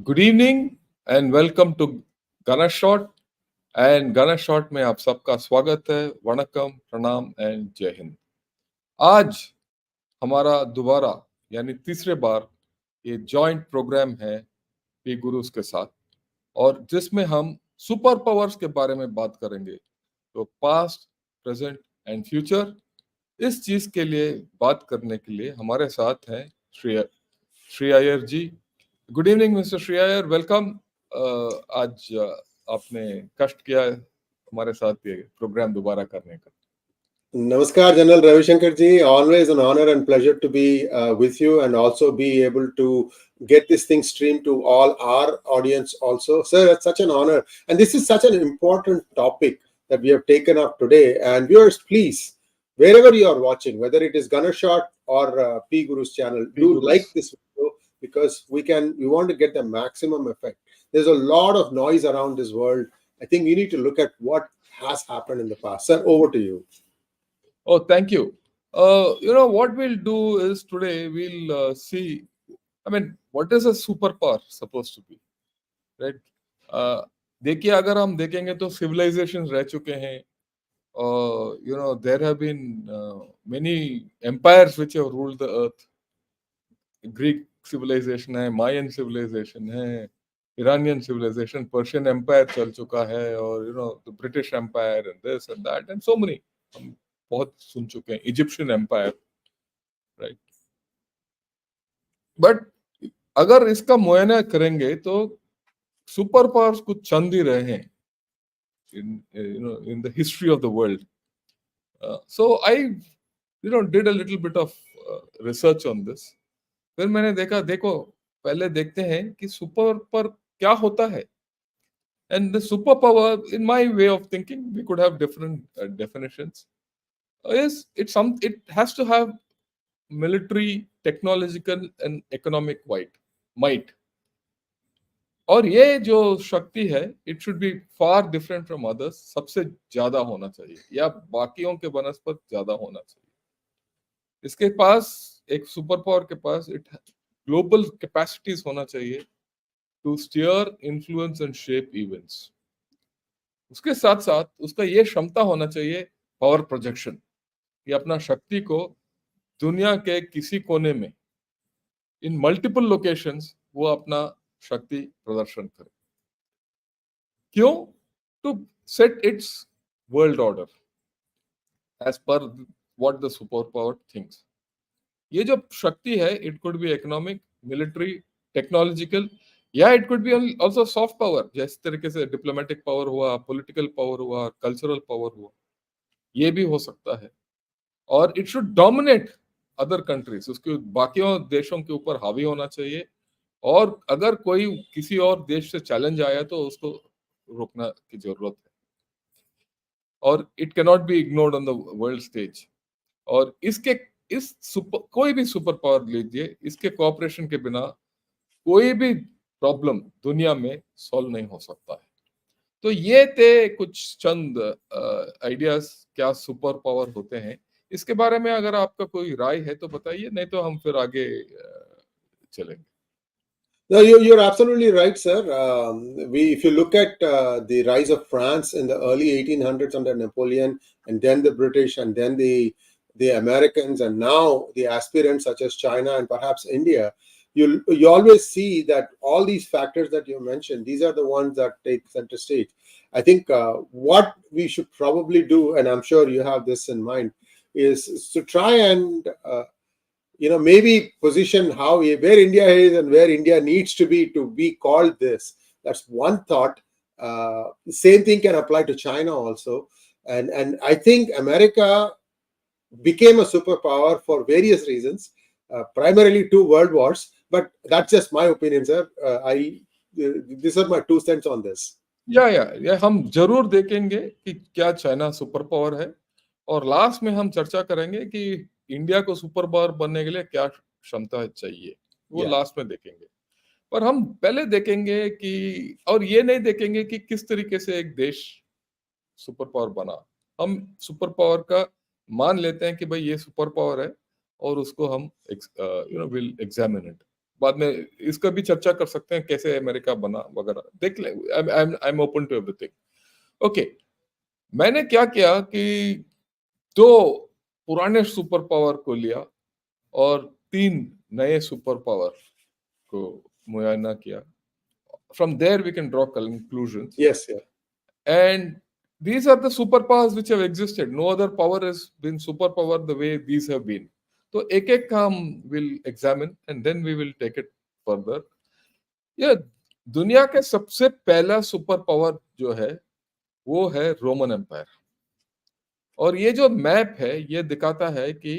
Good evening and welcome to गाना shot एंड गाना शॉट में आप सबका स्वागत है। वणकम, प्रणाम एंड जय हिंद। आज हमारा दोबारा यानी तीसरे बार ये जॉइंट प्रोग्राम है पी गुरुस के साथ, और जिसमें हम सुपर पावर्स के बारे में बात करेंगे। तो पास्ट, प्रेजेंट एंड फ्यूचर, इस चीज के लिए बात करने के लिए हमारे साथ हैं Shri Shri Iyer ji. Good evening mister Shri Iyer, welcome. आज आपने कष्ट किया है हमारे साथ ये प्रोग्राम दोबारा करने का। Namaskar, General Ravi Shankar ji. Always an honor and pleasure to be with you and also be able to get this thing streamed to all our audience also. Sir, it's such an honor. And this is such an important topic that we have taken up today. And viewers, please, wherever you are watching, whether it is Ganashot or P Guru's channel, P do guru's, like this video because we want to get the maximum effect. There's a lot of noise around this world. I think we need to look at what has happened in the past. Sir, over to you. oh thank you. What we'll do is today we'll see, I mean, what is a superpower supposed to be, right? देखिए, अगर हम देखेंगे तो civilisation रह चुके हैं। There have been many empires which have ruled the earth. Greek civilisation है, Mayan civilisation है, इरानियन सिविलाइजेशन, पर्शियन एम्पायर चल चुका है, और the British empire and this and that and so many, हम बहुत सुन चुके हैं। Egyptian empire, right. बट अगर इसका मुआयना करेंगे तो सुपर पावर्स कुछ चंद ही रहे हैं in the history of the world. So I did a little bit of research on this. फिर मैंने देखो, पहले देखते हैं कि सुपर पर क्या होता है। And the superpower, in my way of thinking, we could have different definitions. It has to have military, technological, and economic might. और ये जो शक्ति है, it should be far different from others, सबसे ज्यादा होना चाहिए या बाकियों के बनस्पत ज्यादा होना चाहिए। इसके पास, एक सुपर पावर के पास, इट ग्लोबल कैपेसिटीज होना चाहिए to steer, influence and shape events. उसके साथ साथ उसका ये क्षमता होना चाहिए पावर प्रोजेक्शन, ये अपना शक्ति को दुनिया के किसी कोने में, इन मल्टीपल लोकेशंस, वो अपना शक्ति प्रदर्शन करे। क्यों? To set its world order as per what the super power thinks. ये जो शक्ति है, it could be economic, military, technological, या it could be also soft power, जैसे तरीके से डिप्लोमेटिक पावर हुआ, पॉलिटिकल पावर हुआ, कल्चरल पावर हुआ, ये भी हो सकता है। और it should dominate other countries, उसके बाकियों देशों के ऊपर हावी होना चाहिए। और अगर कोई किसी और देश से चैलेंज आया तो उसको रोकना की जरूरत है। और it can not be ignored on the world stage. और कोई भी सुपर पावर लीजिए, इसके कोऑपरेशन के बिना कोई भी प्रॉब्लम दुनिया में सॉल्व नहीं हो सकता है। तो ये थे कुछ चंद आइडियाज क्या सुपर पावर होते हैं। इसके बारे में अगर आपका कोई राय है तो बताइए, नहीं तो हम फिर आगे चलेंगे। No, you're absolutely right, sir. If you look at the rise of France in the early 1800s under Napoleon, and then the British, and then the Americans, and now the aspirants such as China and perhaps India, you always see that all these factors that you mentioned, these are the ones that take center stage. I think what we should probably do, and I'm sure you have this in mind, is to try and maybe position where India is and where India needs to be called this. That's one thought. Same thing can apply to China also, and I think America became a superpower for various reasons, primarily two world wars. But that's just my opinion, sir. These are my 2 cents on this. या हम जरूर देखेंगे कि क्या China super power है, और last में हम चर्चा करेंगे कि इंडिया को सुपर पावर बनने के लिए क्या क्षमता चाहिए, वो लास्ट में देखेंगे। पर हम पहले देखेंगे कि, और ये नहीं देखेंगे कि किस तरीके से एक देश सुपर पावर बना। हम सुपर पावर का मान लेते हैं कि भाई ये सुपर पावर है, और उसको हम विल एग्जामिन इट। बाद में इसका भी चर्चा कर सकते हैं कैसे अमेरिका बना वगैरह, देख ले। I am open to everything. Okay, मैंने क्या किया कि दो पुराने सुपर पावर को लिया और तीन नए सुपर पावर को मुआयना किया। From there we can draw conclusions, Yes, yeah. and these are the superpowers which have existed. No other power has been superpower the way these have been. तो एक एक का हम will examine and then we will take it further. ये दुनिया के सबसे पहला सुपर पावर जो है वो है रोमन एम्पायर। और ये जो मैप है ये दिखाता है कि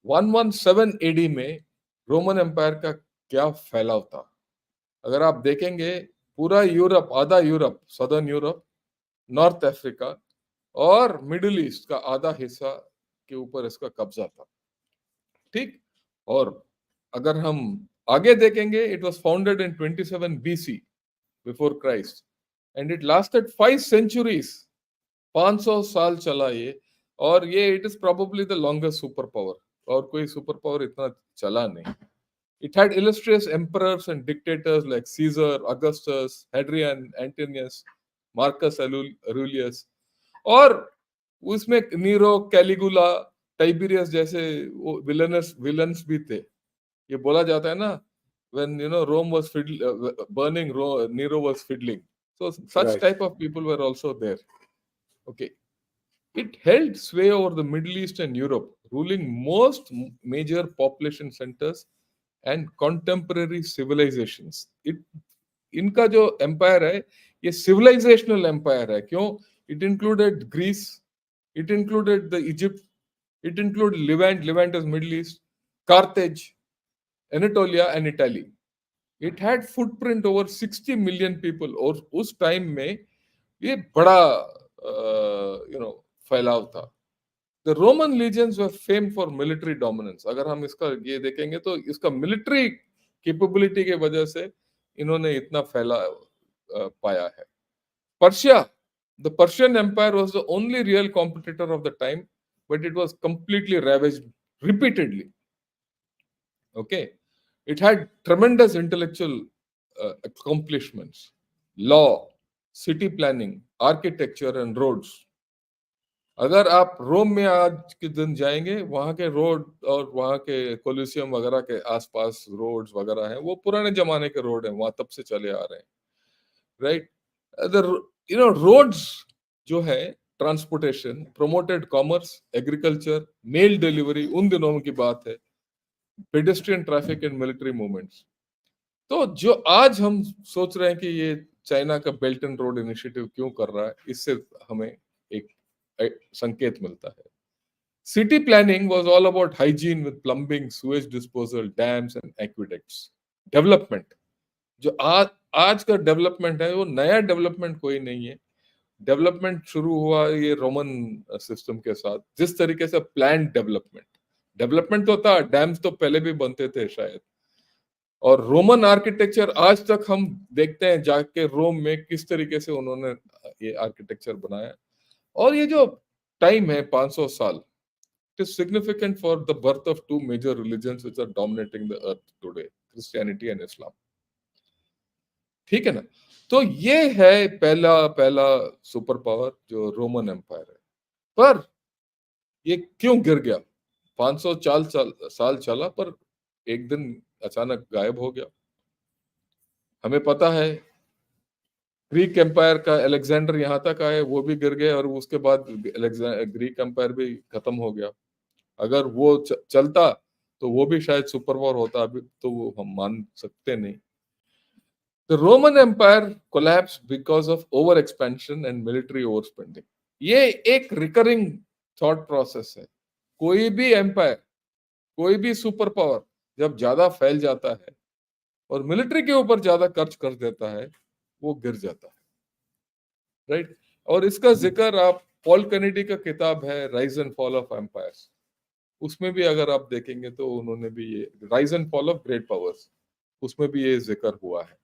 117 एडी में रोमन एम्पायर का क्या फैलाव था। अगर आप देखेंगे पूरा यूरोप, आधा Europe, southern Europe, north Africa और मिडिल ईस्ट का आधा हिस्सा के ऊपर इसका कब्जा था। ठीक। और अगर हम आगे देखेंगे, it was founded in 27 BC before Christ and it lasted 5 centuries। 500 साल चला ये। और ये it is probably the longest super power, और कोई सुपर पावर इतना चला नहीं। It had illustrious emperors and dictators like Caesar, Augustus, Hadrian, Antonius, Marcus Aurelius, और उसमें नीरो, कैलिगुला, टाइबेरियस जैसे वो विलन्स भी थे। ये बोला जाता है ना, when Rome was burning, Nero was fiddling. So such Right. type of people were also there. Okay. It held sway over the Middle East and Europe, ruling most major population centers and contemporary civilizations. इनका जो empire है ये civilisational empire है। क्यों? It included Greece, it included the Egypt, it included Levant is Middle East, Carthage, Anatolia and Italy. It had footprint over 60 million people. और उस time में ये बड़ा फैलाव था। The Roman legions were famed for military dominance। अगर हम इसका ये देखेंगे तो इसका मिलिट्री कैपेबिलिटी के वजह से इन्होंने इतना फैला पाया है। Persia, the Persian Empire was the only real competitor of the time, but it was completely ravaged repeatedly. Okay, it had tremendous intellectual accomplishments, law, city planning, architecture and roads। अगर आप रोम में आज के दिन जाएंगे, वहां के रोड और वहां के कोलिसियम वगैरह के आसपास रोड्स वगैरह हैं, वो पुराने जमाने के रोड हैं, वहां तब से चले आ रहे हैं। राइट। रोड्स जो है, transportation, promoted commerce, agriculture, mail delivery, उन दिनों की बात है, pedestrian traffic and military movements. तो जो आज हम सोच रहे हैं कि ये चाइना का बेल्ट एंड रोड इनिशिएटिव क्यों कर रहा है, इससे हमें एक संकेत मिलता है। City planning was all about hygiene with plumbing, sewage disposal, dams and aqueducts. Development जो आज का डेवलपमेंट है वो नया डेवलपमेंट कोई नहीं है। डेवलपमेंट शुरू हुआ ये रोमन सिस्टम के साथ, जिस तरीके से प्लान डेवलपमेंट तो था, डैम्स तो पहले भी बनते थे शायद। और रोमन आर्किटेक्चर आज तक हम देखते हैं जाके रोम में किस तरीके से उन्होंने ये आर्किटेक्चर बनाया। और ये जो टाइम है 500 साल, it is significant for the birth of two major religions which are dominating the earth today, Christianity and Islam. ठीक है ना? तो ये है पहला सुपर पावर जो रोमन एम्पायर है। पर ये क्यों गिर गया? 500 साल चला पर एक दिन अचानक गायब हो गया। हमें पता है ग्रीक एम्पायर का अलेक्जेंडर यहाँ तक आए, वो भी गिर गए, और उसके बाद ग्रीक एम्पायर भी खत्म हो गया। अगर वो चलता तो वो भी शायद सुपर पावर होता, अभी तो वो हम मान सकते नहीं। The Roman Empire collapsed because of over expansion and military overspending। ये एक रिकरिंग थॉट प्रोसेस है। कोई भी एम्पायर, कोई भी सुपर पावर जब ज्यादा फैल जाता है और मिलिट्री के ऊपर ज्यादा खर्च कर देता है, वो गिर जाता है। राइट। और इसका जिक्र आप पॉल कैनेडी का किताब है rise and fall of empires, उसमें भी अगर आप देखेंगे तो उन्होंने भी ये rise and fall of great powers, उसमें भी ये जिक्र हुआ है।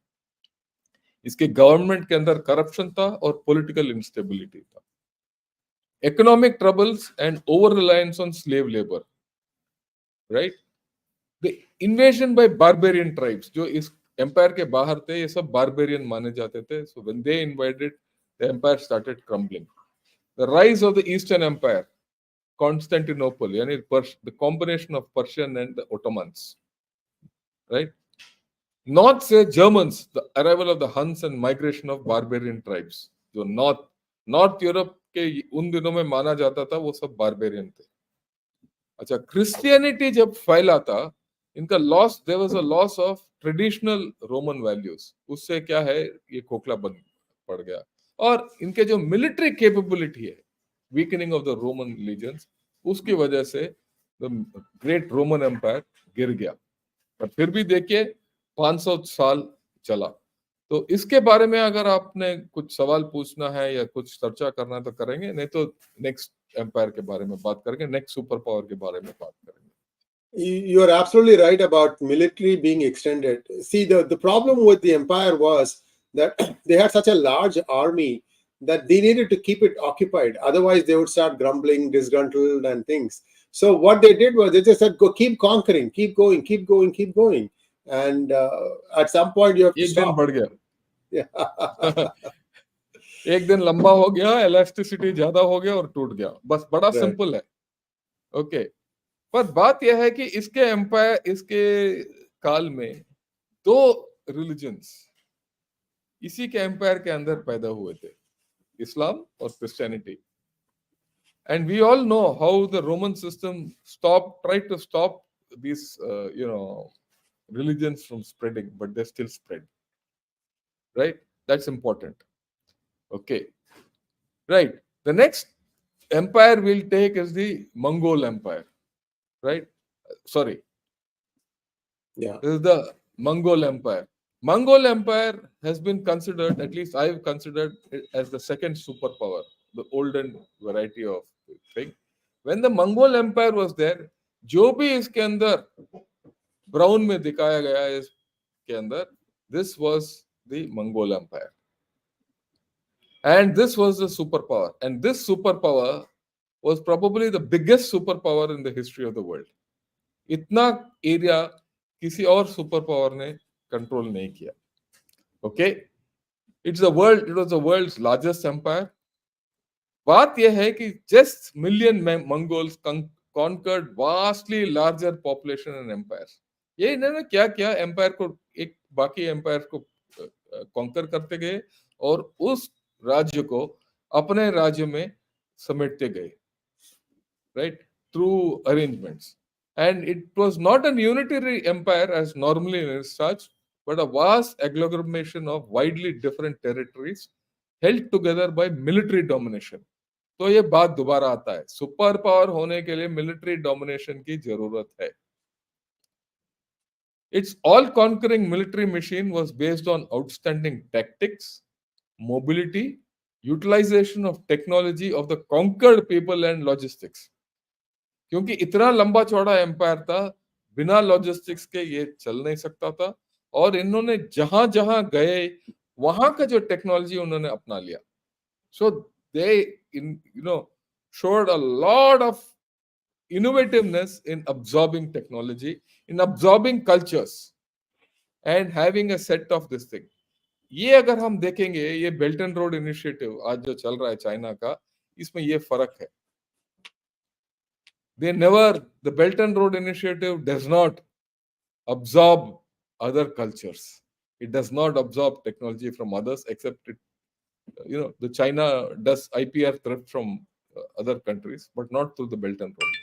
इसके गवर्नमेंट के अंदर करप्शन था और पॉलिटिकल इंस्टेबिलिटी था, economic troubles and over reliance on slave labour. Right. The invasion by barbarian tribes, जो इस एम्पायर के बाहर थे, ये सब बारबेरियन माने जाते थे. So when they invaded, the empire started crumbling. The rise of the eastern empire, Constantinople, yani the combination of Persian and the Ottomans, right? North say Germans, the arrival of the Huns and migration of barbarian tribes. जो north Europe के उन दिनों में माना जाता था, वो सब बारबेरियन थे. अच्छा, क्रिश्चियनिटी जब फैला था, इनका loss, there was a loss of traditional Roman values. उससे क्या है, ये खोखला बन पड़ गया. और इनके जो मिलिट्री कैपेबिलिटी है, weakening of the Roman lesions, उसकी वजह से द ग्रेट रोमन एम्पायर गिर गया. पर फिर भी देखिए 500 साल चला. तो इसके बारे में अगर आपने कुछ सवाल पूछना है या कुछ चर्चा करना है तो करेंगे, नहीं तो नेक्स्ट एम्पायर के बारे में बात करेंगे, नेक्स्ट सुपर पावर के बारे में बात करेंगे. You are absolutely right about military being extended. See, the problem with the empire was that they had such a large army that they needed to keep it occupied. Otherwise, they would start grumbling, disgruntled, and things. So what they did was they just said, "Go, keep conquering, keep going, keep going, keep going." And at some point, you have to एक दिन stop. बढ़ गया. Yeah. एक दिन लंबा हो गया, elasticity ज्यादा हो गया और टूट गया. बस बड़ा Right. सिंपल है. ओके. पर बात यह है कि इसके एम्पायर, इसके काल में दो रिलीजन्स इसी के एम्पायर के अंदर पैदा हुए थे, इस्लाम और Christianity. And we all know how the Roman system tried to stop these religions from spreading, but they still spread, right? That's important. Okay, right. The next empire we'll take is the Mongol Empire, right? Sorry, Yeah. this is the Mongol Empire. Mongol Empire has been considered, at least I've considered it as the second superpower, the olden variety of thing. When the Mongol Empire was there, जो भी इसके अंदर brown में दिखाया गया है इसके अंदर, this was the Mongol Empire. And this was the superpower. And this superpower was probably the biggest superpower in the history of the world. इतना एरिया किसी और सुपर पावर ने कंट्रोल नहीं किया. Okay, it was the world's largest empire. बात यह है कि just million Mongols conquered vastly larger population and empires. ये इन्होंने क्या किया, एम्पायर को, एक बाकी एम्पायर को कॉन्कर करते गए और उस राज्य को अपने राज्य में समेटते गए, right, through arrangements. And it was not a unitary empire as normally is such, but a vast agglomeration of widely different territories held together by military domination. तो ये बात दोबारा आता है, सुपर पावर होने के लिए मिलिट्री डोमिनेशन की जरूरत है. Its all-conquering military machine was based on outstanding tactics, mobility, utilization of technology of the conquered people and logistics. क्योंकि इतना लंबा चौड़ा एम्पायर था, बिना लॉजिस्टिक्स के ये चल नहीं सकता था. और इन्होंने जहां जहां गए वहां का जो टेक्नोलॉजी उन्होंने अपना लिया. सो दे showed a lot of innovativeness in absorbing technology, in absorbing cultures and having a set of this thing. ये अगर हम देखेंगे, ये बेल्ट एंड रोड इनिशिएटिव आज जो चल रहा है चाइना का, इसमें ये फर्क है. The Belt and Road Initiative does not absorb other cultures. It does not absorb technology from others, except the China does IPR thrift from other countries, but not through the Belt and Road.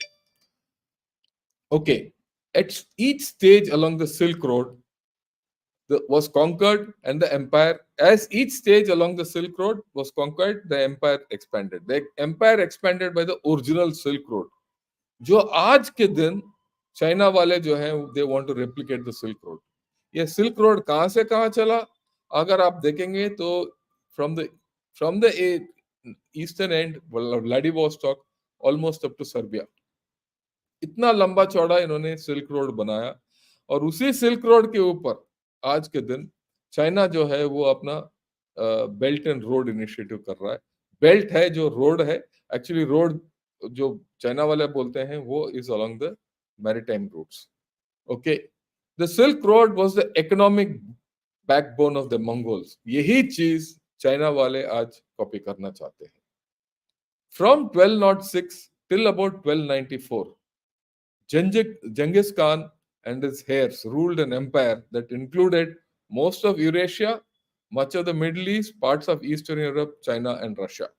Okay, at each stage along the Silk Road was conquered, and the empire, as each stage along the Silk Road was conquered, the empire expanded. The empire expanded by the original Silk Road. जो आज के दिन China वाले जो हैं, they want to replicate the silk road. ये silk road कहां से कहां चला, अगर आप देखेंगे तो from the eastern end Vladivostok almost up to Serbia, इतना लंबा चौड़ा इन्होंने सिल्क रोड बनाया. और उसी सिल्क रोड के ऊपर आज के दिन चाइना जो है वो अपना बेल्ट एंड रोड इनिशिएटिव कर रहा है. बेल्ट है जो रोड है, एक्चुअली रोड जो चाइना वाले बोलते हैं वो is along the maritime routes. Okay, the Silk Road was the economic backbone of the Mongols. यही चीज चाइना वाले आज कॉपी करना चाहते हैं. From 1206 till about 1294, Genghis Khan and his heirs ruled an empire that included most of Eurasia, much of the Middle East, parts of Eastern Europe, China, and Russia.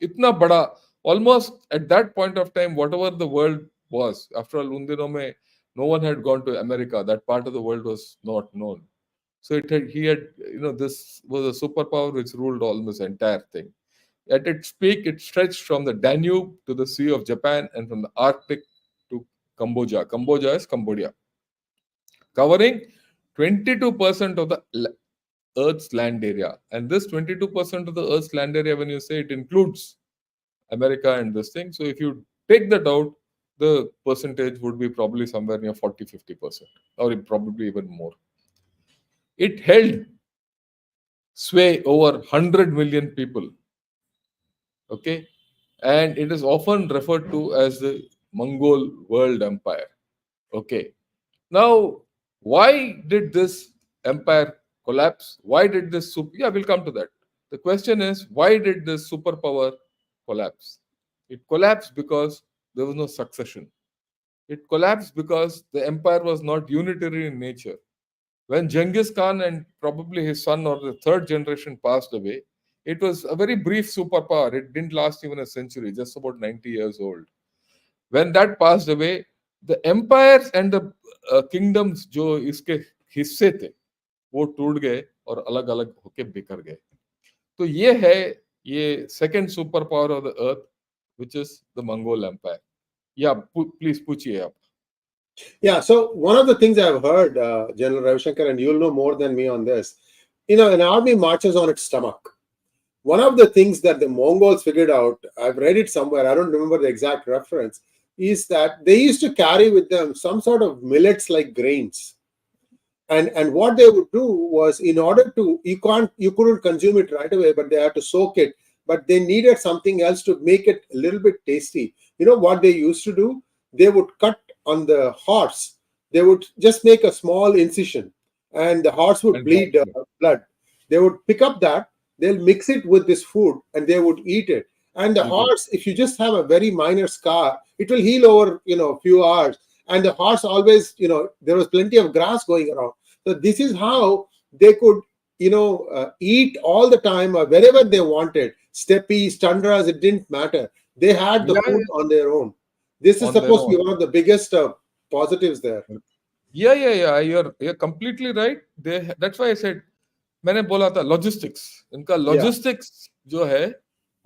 इतना बड़ा, almost at that point of time, whatever the world was, after all, उन दिनों में no one had gone to America. That part of the world was not known. So he had, this was a superpower which ruled almost the entire thing. At its peak, it stretched from the Danube to the Sea of Japan and from the Arctic to Cambodia. Cambodia is Cambodia, covering 22% of the Earth's land area. And this 22% of the Earth's land area, when you say it includes America and this thing, so if you take that out, the percentage would be probably somewhere near 40-50%, or probably even more. It held sway over 100 million people. Okay, and it is often referred to as the Mongol World Empire. Okay, now why did this empire collapse? Why did this yeah, we'll come to that. The question is, why did this superpower collapse? It collapsed because there was no succession. It collapsed because the empire was not unitary in nature. When Genghis Khan and probably his son or the third generation passed away, it was a very brief superpower. It didn't last even a century, just about 90 years old. When that passed away, the empires and the kingdoms जो इसके हिस्से थे वो टूट गए और अलग अलग होके बिखर गए. तो ये है ये second superpower of the earth, which is the Mongol Empire. Yeah, please पूछिए आप. Yeah, so one of the things I've heard, General Ravishankar, and you'll know more than me on this, an army marches on its stomach. One of the things that the Mongols figured out, I've read it somewhere, I don't remember the exact reference, is that they used to carry with them some sort of millets like grains. And what they would do was, in order to, you couldn't consume it right away, but they had to soak it, but they needed something else to make it a little bit tasty. You know what they used to do? They would cut on the horse. They would just make a small incision, and the horse would bleed blood. They would pick up that, they'll mix it with this food, and they would eat it. And the horse, if you just have a very minor scar, it will heal over a few hours. And the horse always, there was plenty of grass going around. So this is how they could, eat all the time or wherever they wanted. Steppes, tundras, it didn't matter. They had the food on their own. This is supposed to be one of the biggest positives there. Yeah. You're completely right. That's why I said, मैंने बोला था logistics. इनका logistics जो है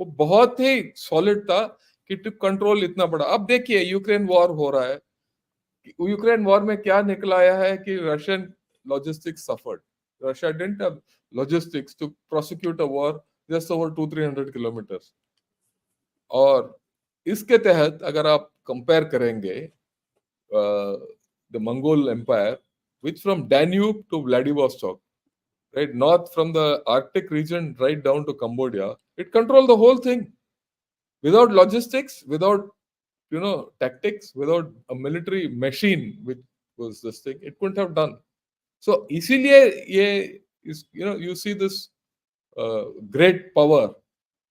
वो बहुत ही solid था कि टू कंट्रोल इतना बड़ा. अब देखिए यूक्रेन वॉर हो रहा है. यूक्रेन वॉर में क्या निकल आया है कि Russian logistics suffered. Russia didn't have logistics to prosecute a war just over 200-300 kilometres. और इसके तहत अगर आप कंपेयर करेंगे the Mongol empire which from Danube to Vladivostok, right, north from the Arctic region right down to Cambodia, it controlled the whole thing without logistics, without tactics, without a military machine, which was this thing, it couldn't have done. So इसीलिए ये you see this great power,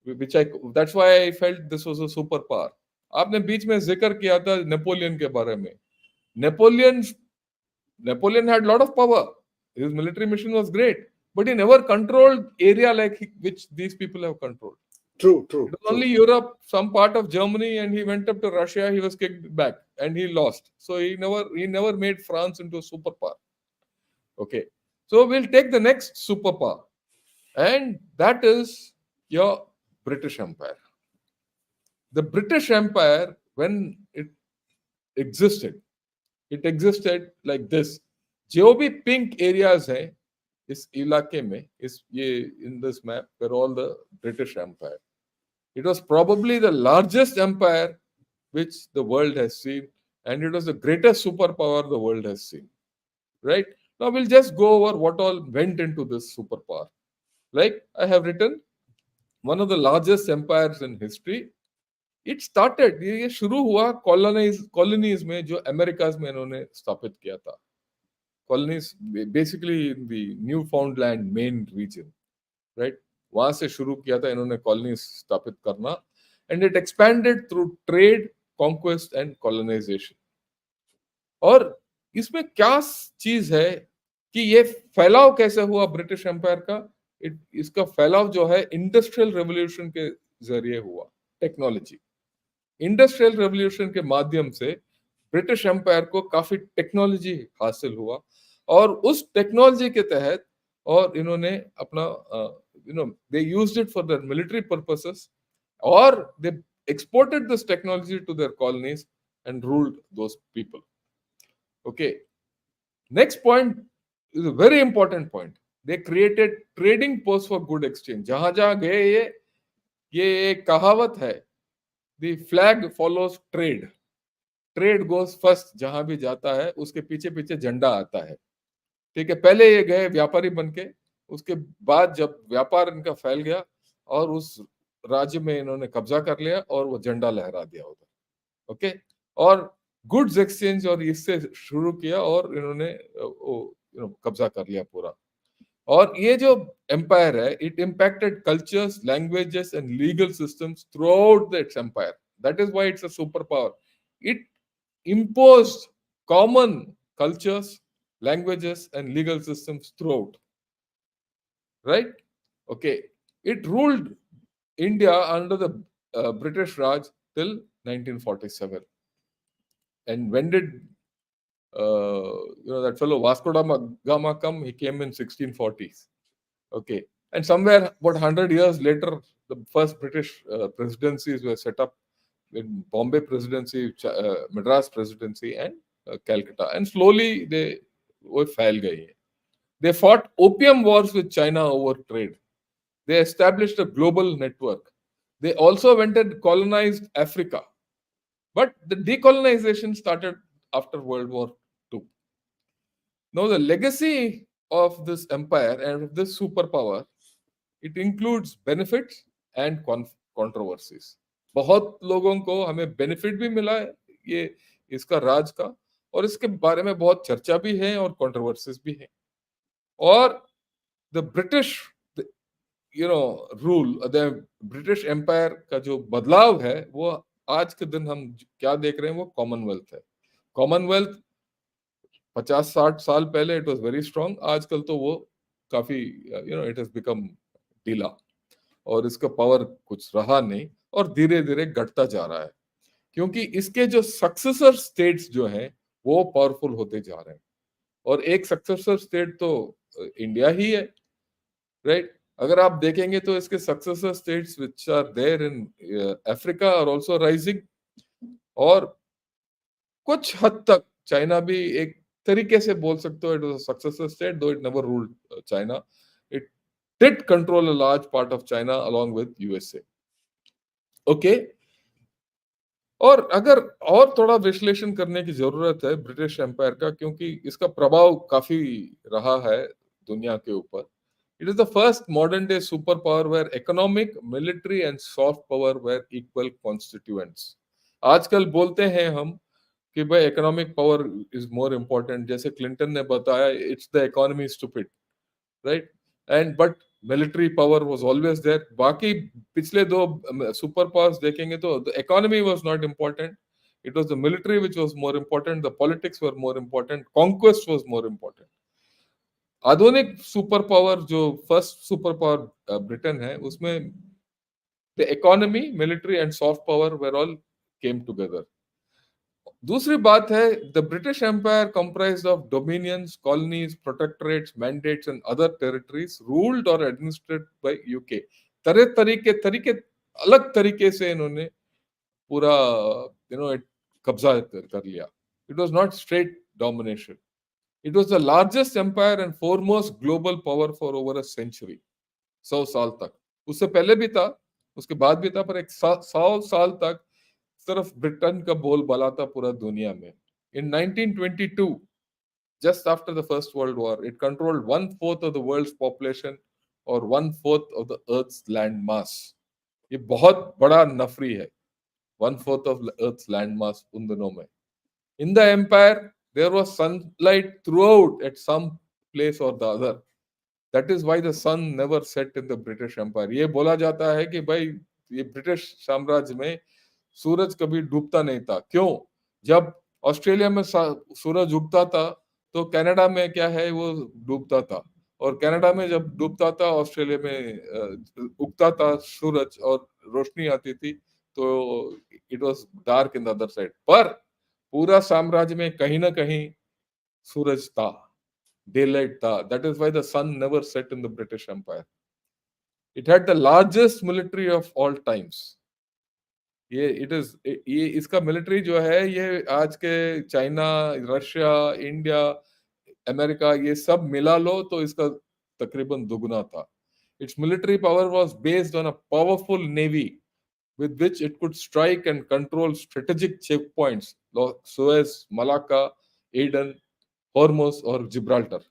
which that's why I felt this was a superpower. आपने बीच में जिक्र किया था Napoleon के बारे में. Napoleon had a lot of power. His military machine was great, but he never controlled area like which these people have controlled. True. It was only Europe, some part of Germany, and he went up to Russia. He was kicked back, and he lost. So he never made France into a superpower. Okay, so we'll take the next superpower, and that is your British Empire. The British Empire, when it existed like this. जो भी pink areas हैं इस इलाके में, in this map were all the British Empire. It was probably the largest empire which the world has seen, and it was the greatest superpower the world has seen. Right? Now we'll just go over what all went into this superpower. Like I have written, one of the largest empires in history, it started, ये शुरू हुआ colonies में जो America's में इन्होंने स्थापित किया था. Colonies basically in the new found land main region, right. वहां से शुरू किया था इन्होंने कॉलोनीज स्थापित करना. And it expanded through trade, conquest and colonisation. और इसमें क्या चीज है कि ये फैलाव कैसे हुआ ब्रिटिश एम्पायर का. इसका फैलाव जो है इंडस्ट्रियल रेवोल्यूशन के जरिए हुआ. टेक्नोलॉजी, इंडस्ट्रियल रेवोल्यूशन के माध्यम से ब्रिटिश एम्पायर को काफी टेक्नोलॉजी हासिल हुआ. और उस टेक्नोलॉजी के तहत और इन्होंने अपना they used it for their military purposes, और दे exported this technology to their colonies and ruled those people. Okay, next point is a very important point. They created trading posts for good exchange. जहां जहां गए ये एक कहावत है, the flag follows trade. Trade goes first. जहां भी जाता है उसके पीछे पीछे झंडा आता है. ठीक है, पहले ये गए व्यापारी बन के, उसके बाद जब व्यापार इनका फैल गया और उस राज्य में इन्होंने कब्जा कर लिया और वो झंडा लहरा दिया उधर. ओके, और गुड्स एक्सचेंज और इससे शुरू किया और इन्होंने कब्जा कर लिया पूरा. और ये जो एम्पायर है, it impacted cultures, languages and legal systems throughout that empire. That is why it's a super power. It imposed common cultures, languages and legal systems throughout, right. Okay, it ruled India under the British Raj till 1947. And when did that fellow Vasco da Gama come? He came in 1640s. Okay, and somewhere about 100 years later the first British presidencies were set up in Bombay presidency, Madras presidency and Calcutta. And slowly वो फैल गई है. They fought opium wars with China over trade. They established a global network. They also went and colonized Africa. But the decolonization started after World War II. Now the legacy of this empire and of this superpower, it includes benefits and controversies. बहुत लोगों को हमें benefit भी मिला है ये इसका राज का, और इसके बारे में बहुत चर्चा भी है और कंट्रोवर्सीज भी है. और the British rule, the British empire का जो बदलाव है वो आज के दिन हम क्या देख रहे हैं वो कॉमनवेल्थ है. कॉमनवेल्थ 50-60 साल पहले इट वाज वेरी स्ट्रांग. आजकल तो वो काफी इट हैज बिकम ढीला और इसका पावर कुछ रहा नहीं और धीरे धीरे घटता जा रहा है, क्योंकि इसके जो सक्सेसर स्टेट्स जो हैं वो पावरफुल होते जा रहे हैं. और एक सक्सेसर स्टेट तो इंडिया ही है, राइट. अगर आप देखेंगे तो इसके successor states which are there in Africa are also rising. और कुछ हद तक चाइना भी एक तरीके से बोल सकते हो it was a successor state, though it never ruled China. It did control a large part of China along with USA. Okay, और अगर और थोड़ा विश्लेषण करने की जरूरत है ब्रिटिश एम्पायर का, क्योंकि इसका प्रभाव काफी रहा है दुनिया के ऊपर. It is the first modern day super power where economic, military and soft power were equal constituents. आजकल बोलते हैं हम कि भाई economic power is more important, जैसे क्लिंटन ने बताया it's the economy stupid, right. And but military power was always there. बाकी पिछले दो सुपर पावर्स देखेंगे तो the economy was not important, it was the military which was more important, the politics were more important, conquest was more important. आधुनिक super power जो first super power Britain है, उसमें the economy, military and soft power were all came together. दूसरी बात है the British empire comprised of dominions, colonies, protectorates, mandates and other territories ruled और administrated by UK. तरह तरीके अलग तरीके से इन्होंने पूरा कब्जा कर लिया. It was not straight domination. It was the largest empire and foremost global power for over a century. 100 साल तक. उससे पहले भी था, उसके बाद भी था, पर एक 100 साल तक सिर्फ ब्रिटेन का बोलबाला था पूरा दुनिया में. In 1922, just after the First World War, it controlled 1/4 of the world's population और 1/4 of the Earth's land mass. ये बहुत बड़ा नफरी है. 1/4 of Earth's landmass उन दोनों में. In the empire, there was sunlight throughout at some place or the other. That is why the sun never set in the British Empire. ये बोला जाता है कि भाई ये ब्रिटिश साम्राज्य में सूरज कभी डूबता नहीं था. क्यों? जब ऑस्ट्रेलिया में सूरज उगता था तो कनाडा में क्या है वो डूबता था, और कनाडा में जब डूबता था ऑस्ट्रेलिया में उगता था सूरज और रोशनी आती थी, तो it was dark in the other side. पर पूरा साम्राज्य में कहीं ना कहीं सूरज था, daylight था. That is why the sun never set in the British Empire. It had the largest military of all times. ये इसका मिलिट्री जो है ये आज के चाइना, रशिया, इंडिया, अमेरिका ये सब मिला लो तो इसका तकरीबन दुगना था. Its military power was based on a powerful navy with which it could strike and control strategic checkpoints like Suez, Malacca, Aden, Hormuz और Gibraltar.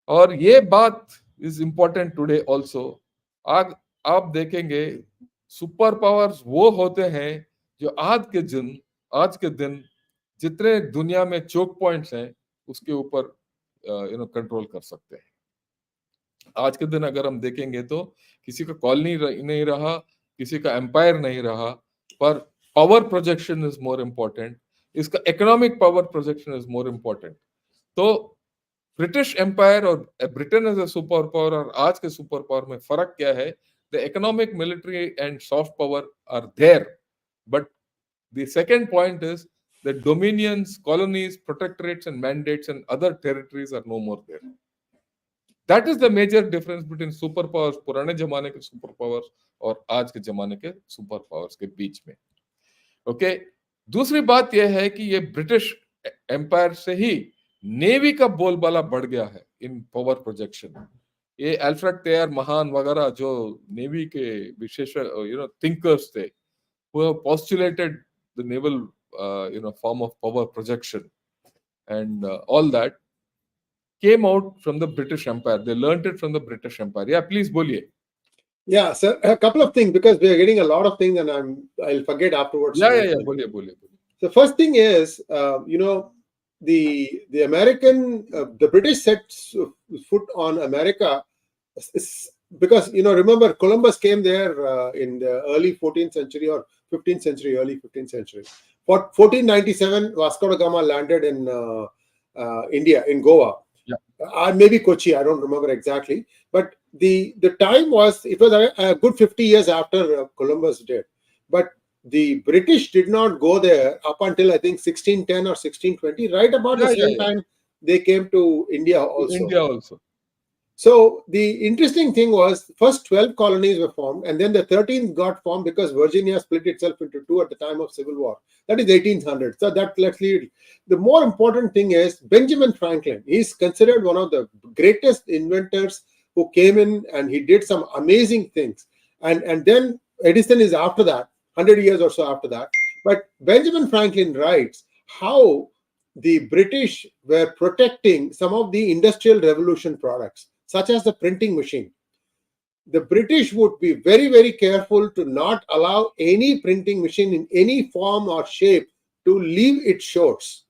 और ये बात इज इम्पोर्टेंट टुडे ऑल्सो. आज आप देखेंगे सुपर पावर्स वो होते हैं जो आज के दिन जितने दुनिया में चोक पॉइंट्स हैं उसके ऊपर कंट्रोल कर सकते हैं. आज के दिन अगर हम देखेंगे तो किसी का कॉलोनी नहीं रहा, किसी का एम्पायर नहीं रहा, पर power projection is more important. इसका economic power projection is more important. तो ब्रिटिश एम्पायर और Britain as a super power और आज के सुपर पावर में फर्क क्या है? The economic, military and soft power are there, but the second point is the dominions, colonies, protectorates and mandates and other territories are no more there. That is the major difference between super powers, पुराने जमाने के super powers और आज के जमाने के super powers के बीच में. ओके, दूसरी बात यह है कि ये ब्रिटिश एम्पायर से ही नेवी का बोलबाला बढ़ गया है इन पावर प्रोजेक्शन. ये अल्फ्रेड टेयर महान वगैरह जो नेवी के विशेष थिंकर्स थे, वो postulated the naval form of power projection, and all that came out from the British Empire. They learned it from the British Empire. Yeah, please बोलिए. Yeah, so a couple of things, because we are getting a lot of things and I'll forget afterwards. Yeah, बोलिए. The first thing is, the American, the British set foot on America because, remember, Columbus came there in the early 14th century or 15th century, early 15th century. For 1497, Vasco da Gama landed in India, in Goa. Yeah. Maybe Kochi, I don't remember exactly. But the time was, it was a good 50 years after Columbus did. But the British did not go there up until, I think, 1610 or 1620. Right about the same time, they came to India also. So the interesting thing was, first 12 colonies were formed, and then the 13th got formed because Virginia split itself into two at the time of Civil War. That is 1800. So that, let's leave. The more important thing is Benjamin Franklin. He's considered one of the greatest inventors who came in, and he did some amazing things. And then Edison is after that, 100 years or so after that. But Benjamin Franklin writes how the British were protecting some of the Industrial Revolution products, such as the printing machine. The British would be very, very careful to not allow any printing machine in any form or shape to leave its shores.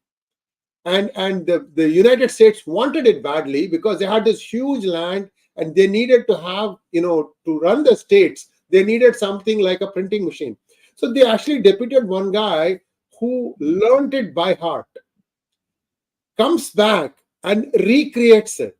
And the United States wanted it badly because they had this huge land and they needed to have, to run the states, they needed something like a printing machine. So they actually deputed one guy who learned it by heart, comes back and recreates it.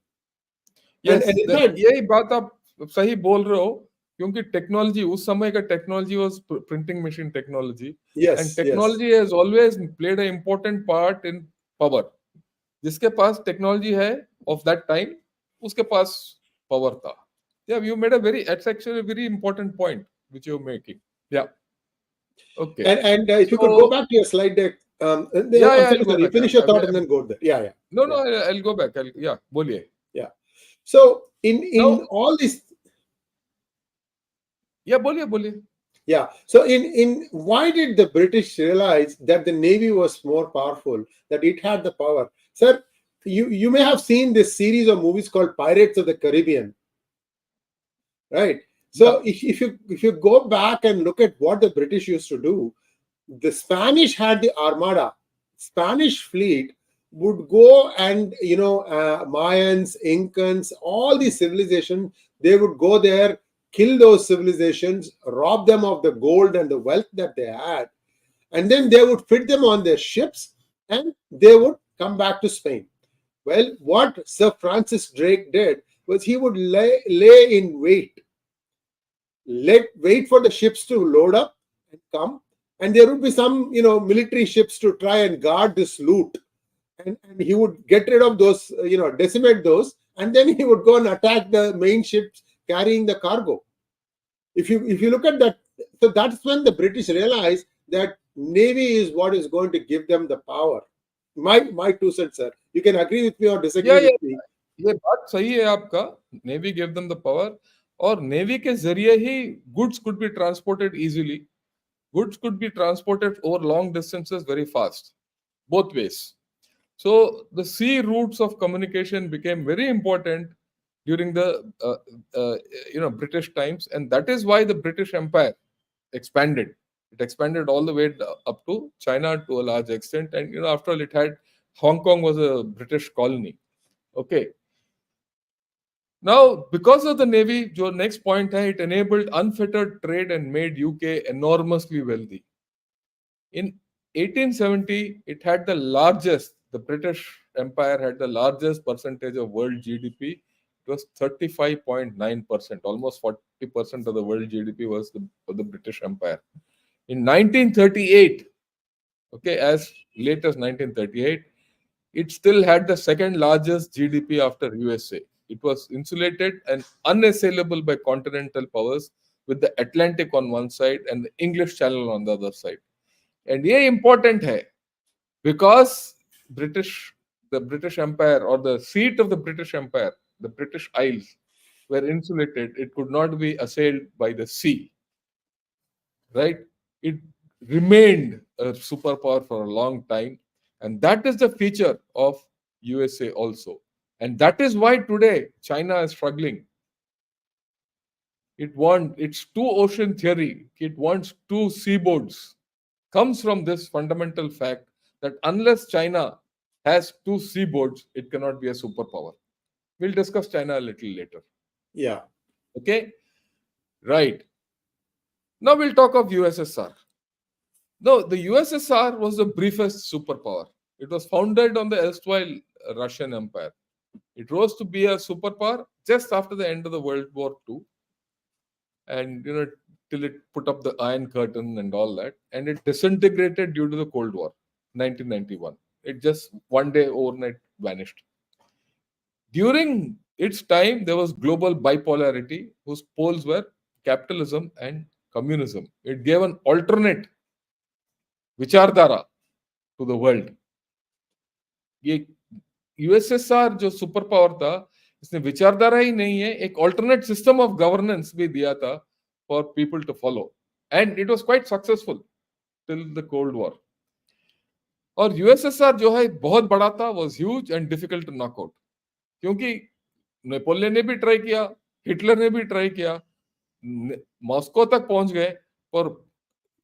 Yes, यही बात आप सही बोल रहे हो, क्योंकि technology उस समय का technology was printing machine technology, and technology has always played a important part in power. जिसके पास टेक्नोलॉजी है ऑफ दैट टाइम, उसके पास पावर था. Yeah, you made a it's actually a very important point which you're making. Yeah. Okay. And if you could go back to your slide deck. You finish your thought and then go there. Yeah. No, I'll go back. बोलिए. Yeah. So in all this. Yeah, बोलिए. Yeah. So in why did the British realize that the Navy was more powerful, that it had the power? Sir, you may have seen this series of movies called Pirates of the Caribbean. Right. So if you go back and look at what the British used to do, the Spanish had the Armada. Spanish fleet would go and Mayans, Incans, all these civilizations. They would go there, kill those civilizations, rob them of the gold and the wealth that they had, and then they would fit them on their ships, and they would come back to Spain. Well, what Sir Francis Drake did was he would lay in wait for the ships to load up and come, and there would be some military ships to try and guard this loot, and he would get rid of those, decimate those, and then he would go and attack the main ships carrying the cargo. If you look at that, so that's when the British realized that navy is what is going to give them the power. My 2 cents, sir. You can agree with me or disagree या with me. ये बात सही है आपका. Navy gave them the power, और navy के जरिए ही goods could be transported easily. Goods could be transported over long distances very fast, both ways. So the sea routes of communication became very important during the British times, and that is why the British Empire expanded. It expanded all the way up to China to a large extent, and after all, it had Hong Kong was a British colony. Okay. Now, because of the navy, your next point है, it enabled unfettered trade and made UK enormously wealthy. In 1870, it had the British Empire had the largest percentage of world GDP. It was 35.9%. Almost 40% of the world GDP was of the British Empire. In 1938, okay, as late as 1938, it still had the second largest GDP after USA. It was insulated and unassailable by continental powers, with the Atlantic on one side and the English Channel on the other side. And ये important है, because the British Empire, or the seat of the British Empire, the British Isles, were insulated. It could not be assailed by the sea, right? It remained a superpower for a long time, and that is the feature of USA also. And that is why today China is struggling. Its two ocean theory, it wants two seaboards, comes from this fundamental fact that unless China has two seaboards, it cannot be a superpower. We'll discuss China a little later. Yeah. Okay? Right. Now we'll talk of USSR. No, the USSR was the briefest superpower. It was founded on the erstwhile Russian Empire. It rose to be a superpower just after the end of the World War II, and till it put up the Iron Curtain and all that, and it disintegrated due to the Cold War, 1991. It just one day overnight vanished. During its time, there was global bipolarity, whose poles were capitalism and communism. It gave an alternate vichardhara to the world. ये USSR जो super power था, इसने विचारधारा ही नहीं है, एक alternate system of governance भी दिया था for people to follow, and it was quite successful till the cold war. और यूएसएसआर जो है बहुत बड़ा था, was huge and difficult to knock out, क्योंकि नेपोलियन ने भी ट्राई किया, हिटलर ने भी ट्राई किया, मॉस्को तक पहुंच गए, पर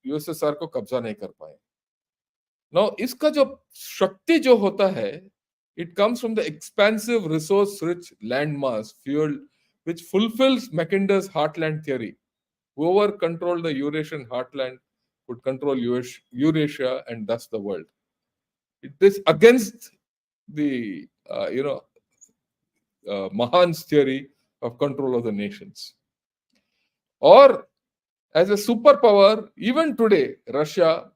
यूएसएसआर को कब्जा नहीं कर पाए. नाउ इसका जो शक्ति जो होता है, it comes from the expansive resource-rich landmass fueled, which fulfills Mackinder's heartland theory. Whoever controlled the Eurasian heartland could control Eurasia and thus the world. It is against the Mahan's theory of control of the nations. Or as a superpower, even today, Russia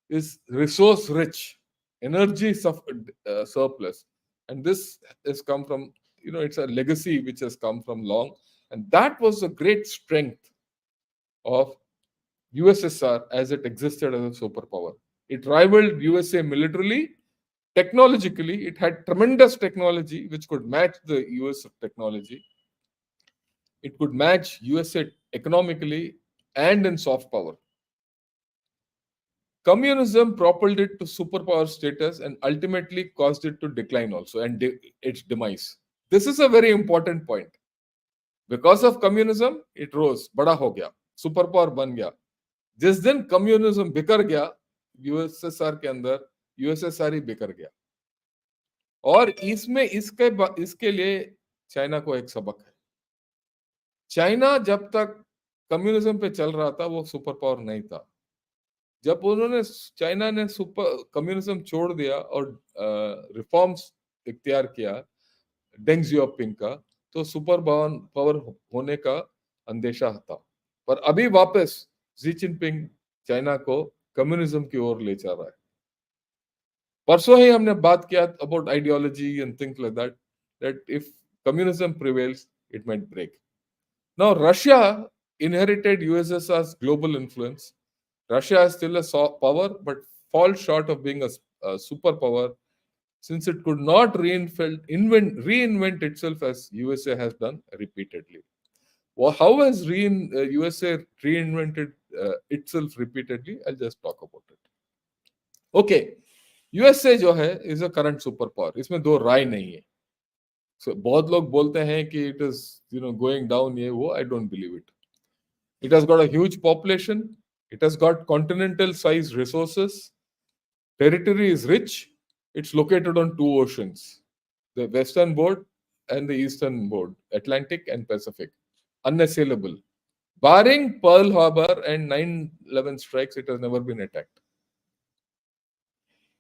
is resource rich, energy surplus, and this has come from, it's a legacy which has come from long, and that was a great strength of USSR as it existed as a superpower. It rivaled USA militarily. Technologically, it had tremendous technology which could match the US technology. It could match USA economically and in soft power. Communism propelled it to superpower status and ultimately caused it to decline also, and its demise. This is a very important point. Because of communism it rose, बड़ा हो गया, super power बन गया। जिस दिन communism बिखर गया USSR के अंदर, यूएसएसआर ही बिखर गया। और इसमें इसके लिए चाइना को एक सबक है। चाइना जब तक कम्युनिज्म पे चल रहा था वो सुपर पावर नहीं था। जब चाइना ने सुपर कम्युनिज्म छोड़ दिया और रिफॉर्म्स इख्तियार किया डेंग जियाओपिंग का, तो सुपर पावर होने का अंदेशा था। पर अभी वापस जी जिनपिंग चाइना को कम्युनिज्म की ओर ले जा रहा है। परसों ही हमने बात किया about ideology and things like that, that if communism prevails it might break. Now Russia inherited USSR's global influence. Russia is still a power, but falls short of being a superpower since it could not reinvent itself as USA has done repeatedly. Well, how has USA reinvented itself repeatedly? I'll just talk about it. Okay, USA जो है is a current superpower. इसमें दो राय नहीं है। So, बहुत लोग बोलते हैं कि it is going down ये वो, I don't believe it. It has got a huge population. It has got continental size resources. Territory is rich. It's located on two oceans, the western board and the eastern board, Atlantic and Pacific. Unassailable. Barring Pearl Harbor and 9/11 strikes, it has never been attacked.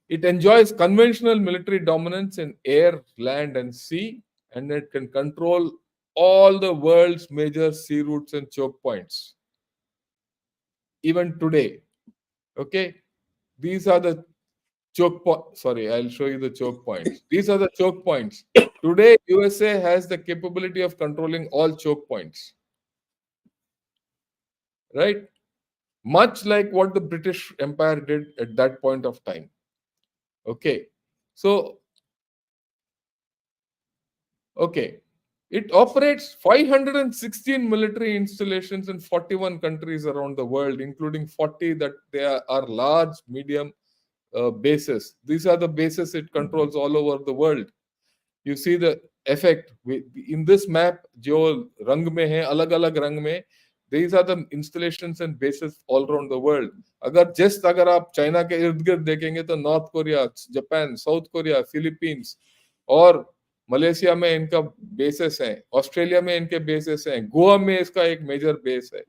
It enjoys conventional military dominance in air, land, and sea, and it can control all the world's major sea routes and choke points. Even today, okay, these are the choke points. Sorry, I'll show you the choke points. These are the choke points. Today, USA has the capability of controlling all choke points, right? Much like what the British Empire did at that point of time. Okay, so okay, it operates 516 military installations in 41 countries around the world, including 40 that they are large, medium bases. These are the bases it controls all over the world. You see the effect in this map जो रंग में है, अलग अलग रंग में, these are the installations and bases all around the world. अगर आप चाइना के इर्द गिर्द देखेंगे तो north Korea, Japan, south Korea, Philippines और मलेशिया में इनका बेसेस हैं, ऑस्ट्रेलिया में इनके बेसेस हैं, गोवा में इसका एक मेजर बेस है।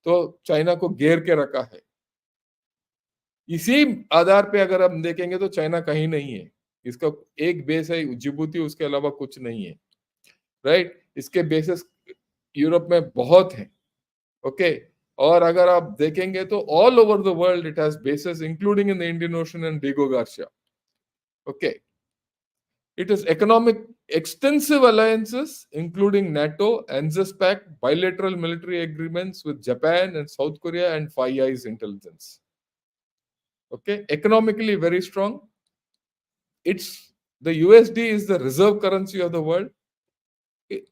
तो चाइना को घेर के रखा है। इसी आधार पे अगर हम देखेंगे तो चाइना कहीं नहीं है, इसका एक बेस है जिबूती, उसके अलावा कुछ नहीं है, राइट? इसके बेसिस यूरोप में बहुत हैं, ओके। और अगर आप देखेंगे तो all over the world it has basis including in the Indian ocean and डिगो Garcia, okay. It is economic extensive alliances including NATO, ANZUS-PAC, bilateral military agreements with Japan and South Korea and Five Eyes intelligence. Okay, economically very strong. The USD is the reserve currency of the world,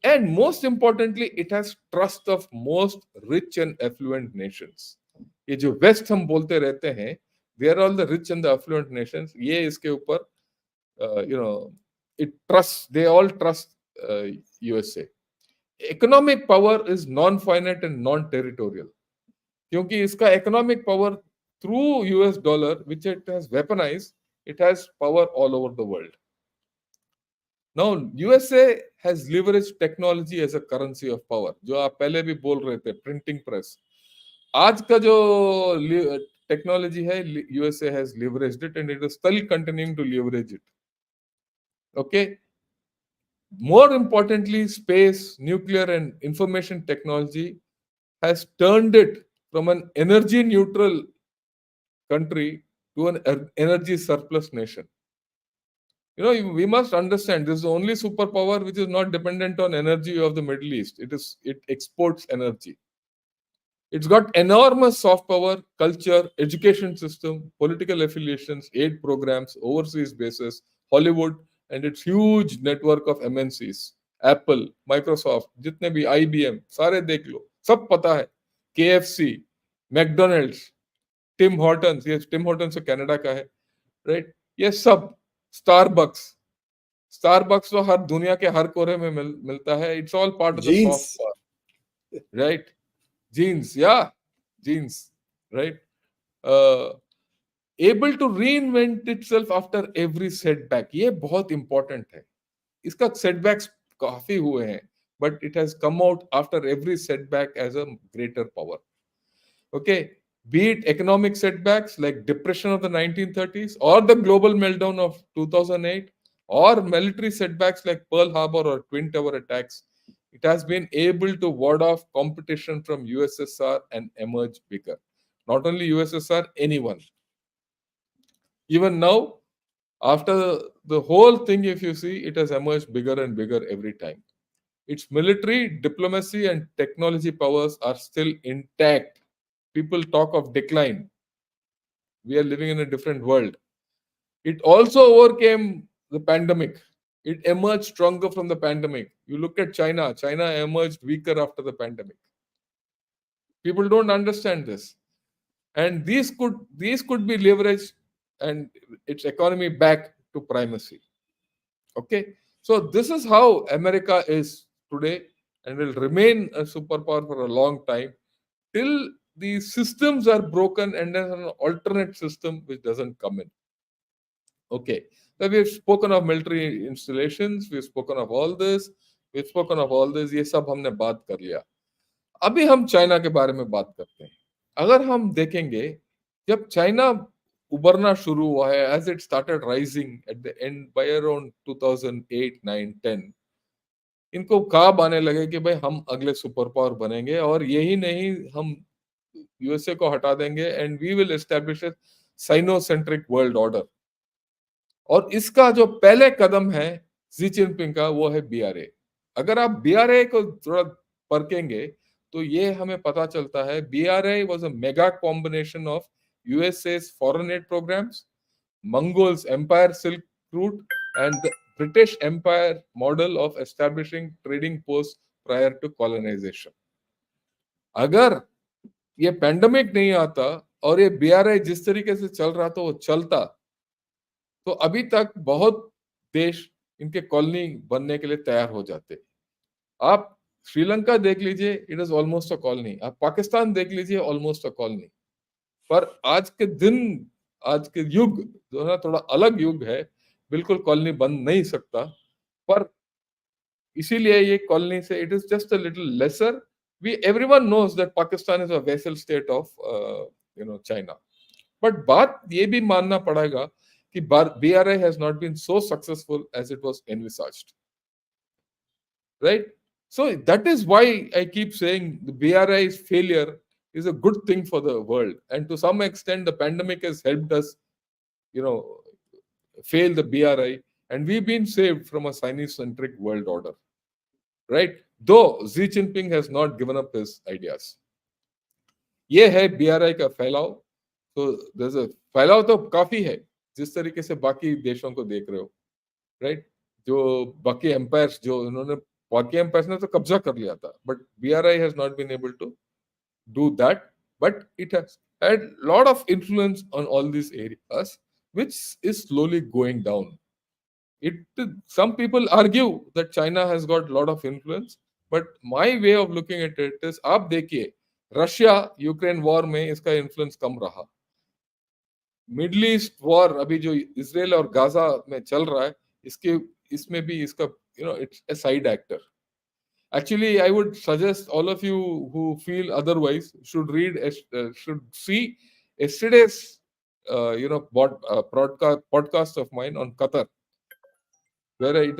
and most importantly, it has trust of most rich and affluent nations. ये जो waste हम बोलते रहते हैं, they are all the rich and the affluent nations. ये इसके ऊपर they all trust USA. Economic power is non-finite and non-territorial, क्योंकि इसका economic power through US dollar, which it has weaponized, it has power all over the world. Now, USA has leveraged technology as a currency of power. जो आप पहले भी बोल रहे थे, printing press. आज का जो technology है, USA has leveraged it and it is still continuing to leverage it. Okay. More importantly, space, nuclear, and information technology has turned it from an energy neutral country to an energy surplus nation. We must understand this is the only superpower which is not dependent on energy of the Middle East. It exports energy. It's got enormous soft power, culture, education system, political affiliations, aid programs, overseas bases, Hollywood, and its huge network of MNCs. Apple, Microsoft, जितने भी IBM, सारे देख लो, सब पता है. KFC, McDonald's, Tim Hortons, ये Tim Hortons तो Canada का है, right? ये सब, स्टारबक्स तो हर दुनिया के हर कोने में मिलता है. It's all part of the soft power. right? Genes, yeah, genes, right? Uh, able to reinvent itself after every setback, ये बहुत important है. इसका setbacks काफी हुए हैं, but it has come out after every setback as a greater power. Okay, be it economic setbacks like depression of the 1930s or the global meltdown of 2008 or military setbacks like Pearl Harbor or Twin Tower attacks, it has been able to ward off competition from USSR and emerge bigger. Not only USSR, anyone. Even now, after the whole thing, if you see, it has emerged bigger and bigger every time. Its military, diplomacy, and technology powers are still intact. People talk of decline. We are living in a different world. It also overcame the pandemic. It emerged stronger from the pandemic. You look at China, China emerged weaker after the pandemic. People don't understand this. And these could be leveraged and its economy back to primacy. Okay. So this is how America is today and will remain a superpower for a long time till the systems are broken and there's an alternate system which doesn't come in. Okay. So we've spoken of military installations, we've spoken of all this, we've spoken of all this, ये सब हमने बात कर लिया. अभी हम China के बारे में बात करते हैं. अगर हम देखेंगे जब चाइना उभरना शुरू हुआ है as it started rising at the end by around 2008, 9, 10, इनको ख्वाब आने लगे कि भाई हम अगले सुपर पावर बनेंगे और यही नहीं हम यूएसए को हटा देंगे and we will establish a sinocentric world order. और इसका जो पहले कदम है जी जिनपिंग का वो है बीआरए. अगर आप बीआरए को थोड़ा परखेंगे तो ये हमें पता चलता है BRA was a mega combination of USA foreign aid programmes, Mongols empire silk route and the British empire model of establishing trading post prior to colonisation. अगर ये पैंडेमिक नहीं आता और ये बीआरआई जिस तरीके से चल रहा था वो चलता तो अभी तक बहुत देश इनके कॉलोनी बनने के लिए तैयार हो जाते. आप श्रीलंका देख लीजिए, it is almost a colony. आप पाकिस्तान देख लीजिए, ऑलमोस्ट अ कॉलोनी. पर आज के दिन, आज के युग जो है थोड़ा अलग युग है, बिल्कुल कॉलोनी बन नहीं सकता. पर इसीलिए ये कॉलोनी से it is just a little lesser. We everyone knows that Pakistan is a vassal state of China. But बात ये भी मानना पड़ेगा कि BRI has not been so successful as it was envisaged, right? So that is why I keep saying the BRI's failure is a good thing for the world, and to some extent the pandemic has helped us, you know, fail the BRI, and we've been saved from a Chinese-centric world order, right? Though Xi Jinping has not given up his ideas. ये है BRI का फैलाव. तो फैलाव तो काफी है जिस तरीके से बाकी देशों को देख रहे हो, राइट? जो बाकी एम्पायर्स जो इन्होंने बाकी एम्पायर्स ने तो कब्जा कर लिया था, but BRI has not been able to do that, but it has had lot of influence on all these areas, which is slowly going down. Some people argue that China has got lot of influence, but my way of looking at it is, आप देखिए Russia Ukraine war में इसका influence कम रहा. Middle east war अभी जो Israel और Gaza में चल रहा है, इसमें भी इसका it's a side actor. Actually, I would suggest all of you who feel otherwise should see yesterday's podcast of mine on Qatar, where I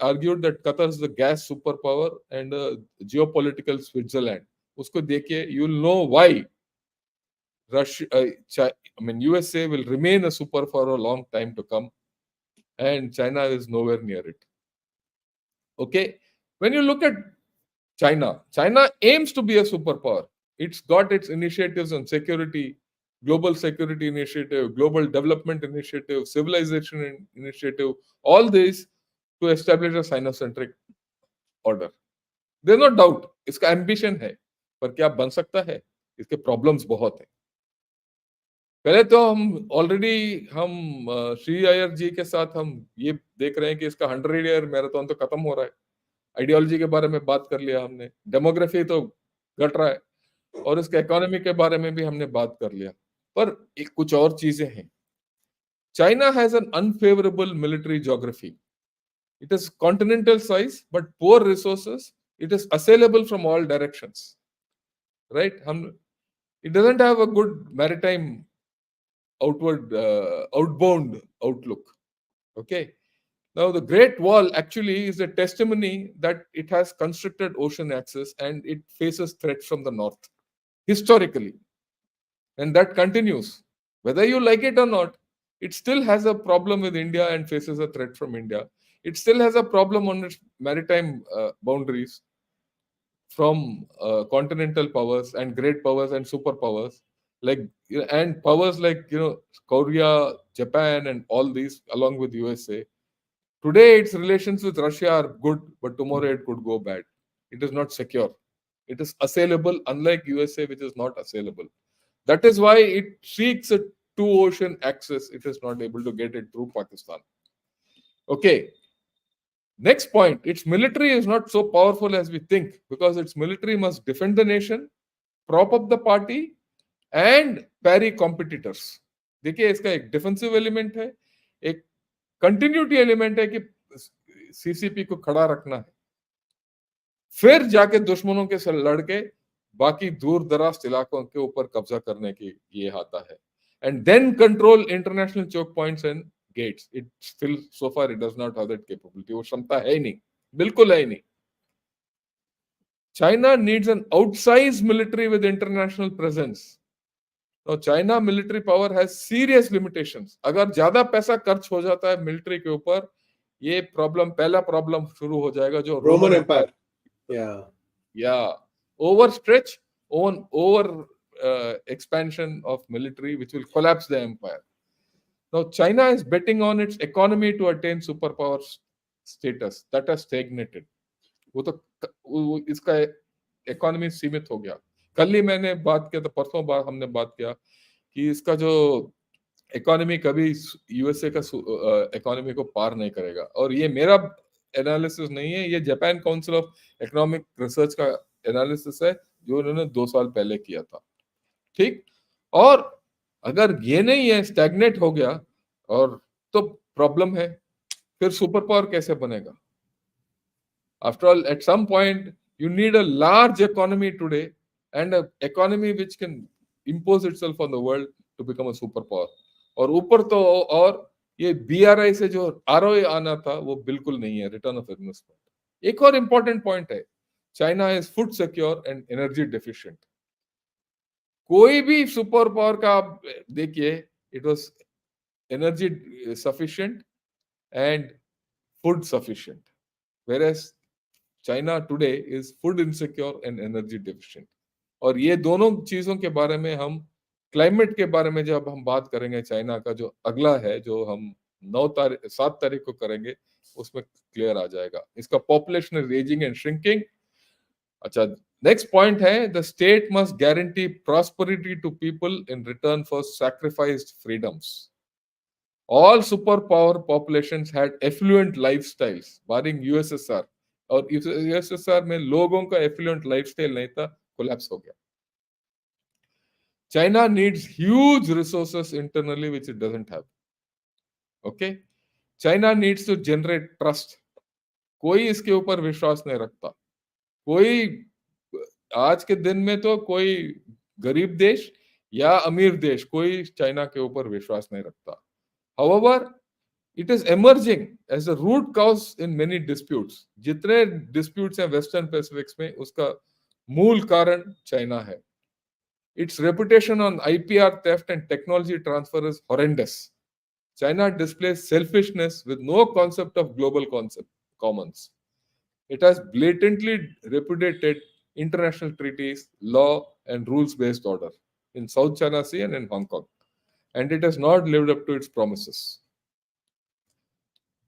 argued that Qatar is the gas superpower and a geopolitical Switzerland. उसको देखिए, you will know why USA will remain a super for a long time to come, and China is nowhere near it. Okay, when you look at China aims to be a superpower. It's got its initiatives on security, global security initiative, global development initiative, civilization initiative, all these to establish a Sino-centric order. There's no doubt, इसका ambition है, पर क्या बन सकता है? इसके problems बहुत हैं. पहले तो हम श्री अय्यर जी के साथ हम ये देख रहे हैं कि इसका 100 ईयर मैराथन तो खत्म हो रहा है. आइडियोलॉजी के बारे में बात कर लिया हमने. डेमोग्राफी तो घट रहा है, और इसके इकोनॉमी के बारे में भी हमने बात कर लिया। पर एक कुछ और चीजें हैं। China has an unfavourable military geography. It is continental size but poor resources. It is assailable from all directions, right? It doesn't have a good maritime outbound outlook. Okay. Now the Great Wall actually is a testimony that it has constricted ocean access and it faces threats from the north historically, and that continues. Whether you like it or not, it still has a problem with India and faces a threat from India. It still has a problem on its maritime boundaries from continental powers and great powers and superpowers, like and powers like Korea, Japan, and all these, along with USA. Today, its relations with Russia are good, but tomorrow it could go bad. It is not secure. It is assailable, unlike USA, which is not assailable. That is why it seeks a two ocean access. It is not able to get it through Pakistan. Okay. Next point, its military is not so powerful as we think, because its military must defend the nation, prop up the party, and parry competitors. देखिए, इसका एक defensive element है, एक continuity element है कि CCP को खड़ा रखना है, फिर जाके दुश्मनों के साथ लड़के बाकी दूर दराज इलाकों के ऊपर कब्जा करने की ये आता है, and then control international choke points and gates. It still so far it does not have that capability. वो क्षमता है ही नहीं, बिल्कुल है ही नहीं. China needs an outsize military with international presence. तो China military power has serious limitations. अगर ज्यादा पैसा खर्च हो जाता है मिलिट्री के ऊपर, ये प्रॉब्लम, पहला प्रॉब्लम शुरू हो जाएगा जो Roman empire. Overstretch, over expansion of military, which will collapse the empire. Now, China is betting on its economy to attain superpower status. That has stagnated. इसका इकोनॉमी सीमित हो गया. कल ही मैंने बात किया था, परसों बाद हमने बात किया कि इसका जो इकोनॉमी कभी यूएसए का इकोनॉमी को पार नहीं करेगा. और ये मेरा एनालिसिस नहीं है, ये Japan council of economic research का एनालिसिस है जो उन्होंने 2 साल पहले किया था. ठीक. और अगर ये नहीं है, स्टैग्नेट हो गया, और तो प्रॉब्लम है. फिर सुपर पावर कैसे बनेगा? After all, at some point, you need a large economy today and an economy which can impose itself on the world to become a superpower. और ऊपर तो और ये BRI से जो ROI आना था वो बिल्कुल नहीं है, रिटर्न ऑफ इन्वेस्टमेंट. एक और इंपॉर्टेंट पॉइंट है, China is food secure and energy deficient. कोई भी सुपर पावर का आप देखिए, it was energy sufficient and food sufficient, whereas China today is food insecure and energy deficient. और ये दोनों चीजों के बारे में हम क्लाइमेट के बारे में जब हम बात करेंगे, चाइना का जो अगला है, जो हम 7 तारीख को करेंगे, उसमें क्लियर आ जाएगा. इसका population is ageing and shrinking. अच्छा, नेक्स्ट पॉइंट है, the state must guarantee prosperity to people in return for sacrificed freedoms. All superpower populations had affluent lifestyles, barring USSR. और USSR में लोगों का एफ्लुएंट लाइफस्टाइल नहीं था, कोलैप्स हो गया. China needs huge resources internally which it doesn't have. Okay. China needs to generate trust. कोई इसके ऊपर विश्वास नहीं रखता. कोई आज के दिन में तो कोई गरीब देश या अमीर देश, कोई चाइना के ऊपर विश्वास नहीं रखता. However, it is emerging as a root cause in many disputes. जितने disputes हैं वेस्टर्न पैसिफिक्स में, उसका मूल कारण चाइना है. Its reputation on IPR theft and technology transfer is horrendous. China displays selfishness with no concept of global commons. It has blatantly repudiated international treaties, law, and rules-based order in South China Sea and in Hong Kong. And it has not lived up to its promises.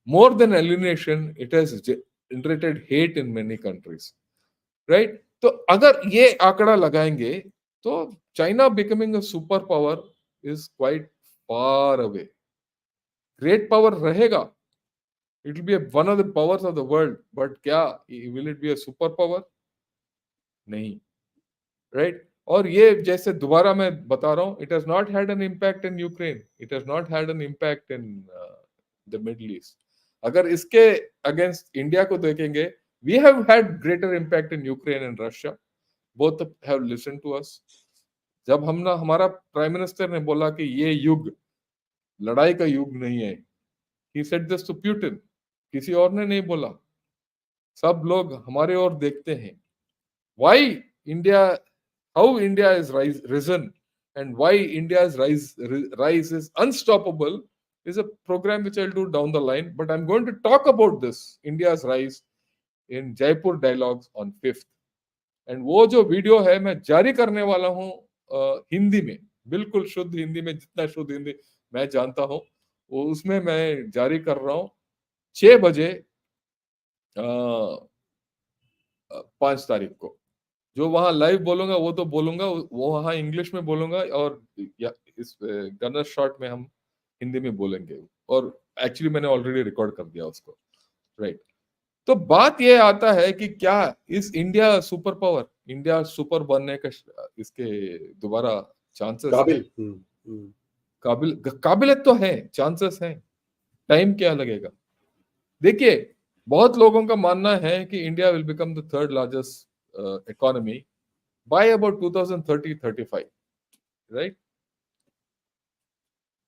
More than alienation, it has generated hate in many countries. Right? तो अगर ये आंकड़ा लगाएंगे तो China becoming a super power is quite far away. Great power रहेगा, it will be one of the powers of the world, but क्या will it be a super power? नहीं. Right. और ये जैसे दोबारा मैं बता रहा हूँ, it has not had an impact in Ukraine, it has not had an impact in the middle east. अगर इसके अगेंस्ट इंडिया को देखेंगे, we have had greater impact in Ukraine and Russia, both have listen to us. जब हम ना, हमारा prime minister ने बोला कि ये युग लड़ाई का युग नहीं है, he said this to Putin, किसी और ने नहीं बोला। सब लोग हमारे ओर देखते हैं। Why India, how India is risen, and why India's rise is unstoppable is a program which I'll do down the line. But I'm going to talk about this India's rise in Jaipur Dialogues on 5th. And वो जो video है मैं जारी करने वाला हूँ हिंदी में, बिल्कुल शुद्ध हिंदी में, जितना शुद्ध हिंदी मैं जानता हूँ वो उसमें मैं जारी कर रहा हूँ 6 बजे 5 तारीख को। जो वहां लाइव बोलूंगा वो तो बोलूंगा, वो वहां इंग्लिश में बोलूंगा, और इस गनर शॉट में हम हिंदी में बोलेंगे। और एक्चुअली मैंने ऑलरेडी रिकॉर्ड कर दिया उसको, राइट। तो बात ये आता है कि क्या इस India super power, India super बनने का इसके दोबारा चांसेस है? काबिलियत तो है, चांसेस हैं, टाइम क्या लगेगा? देखिए, बहुत लोगों का मानना है कि India will become the third largest economy by about 2030-35, right?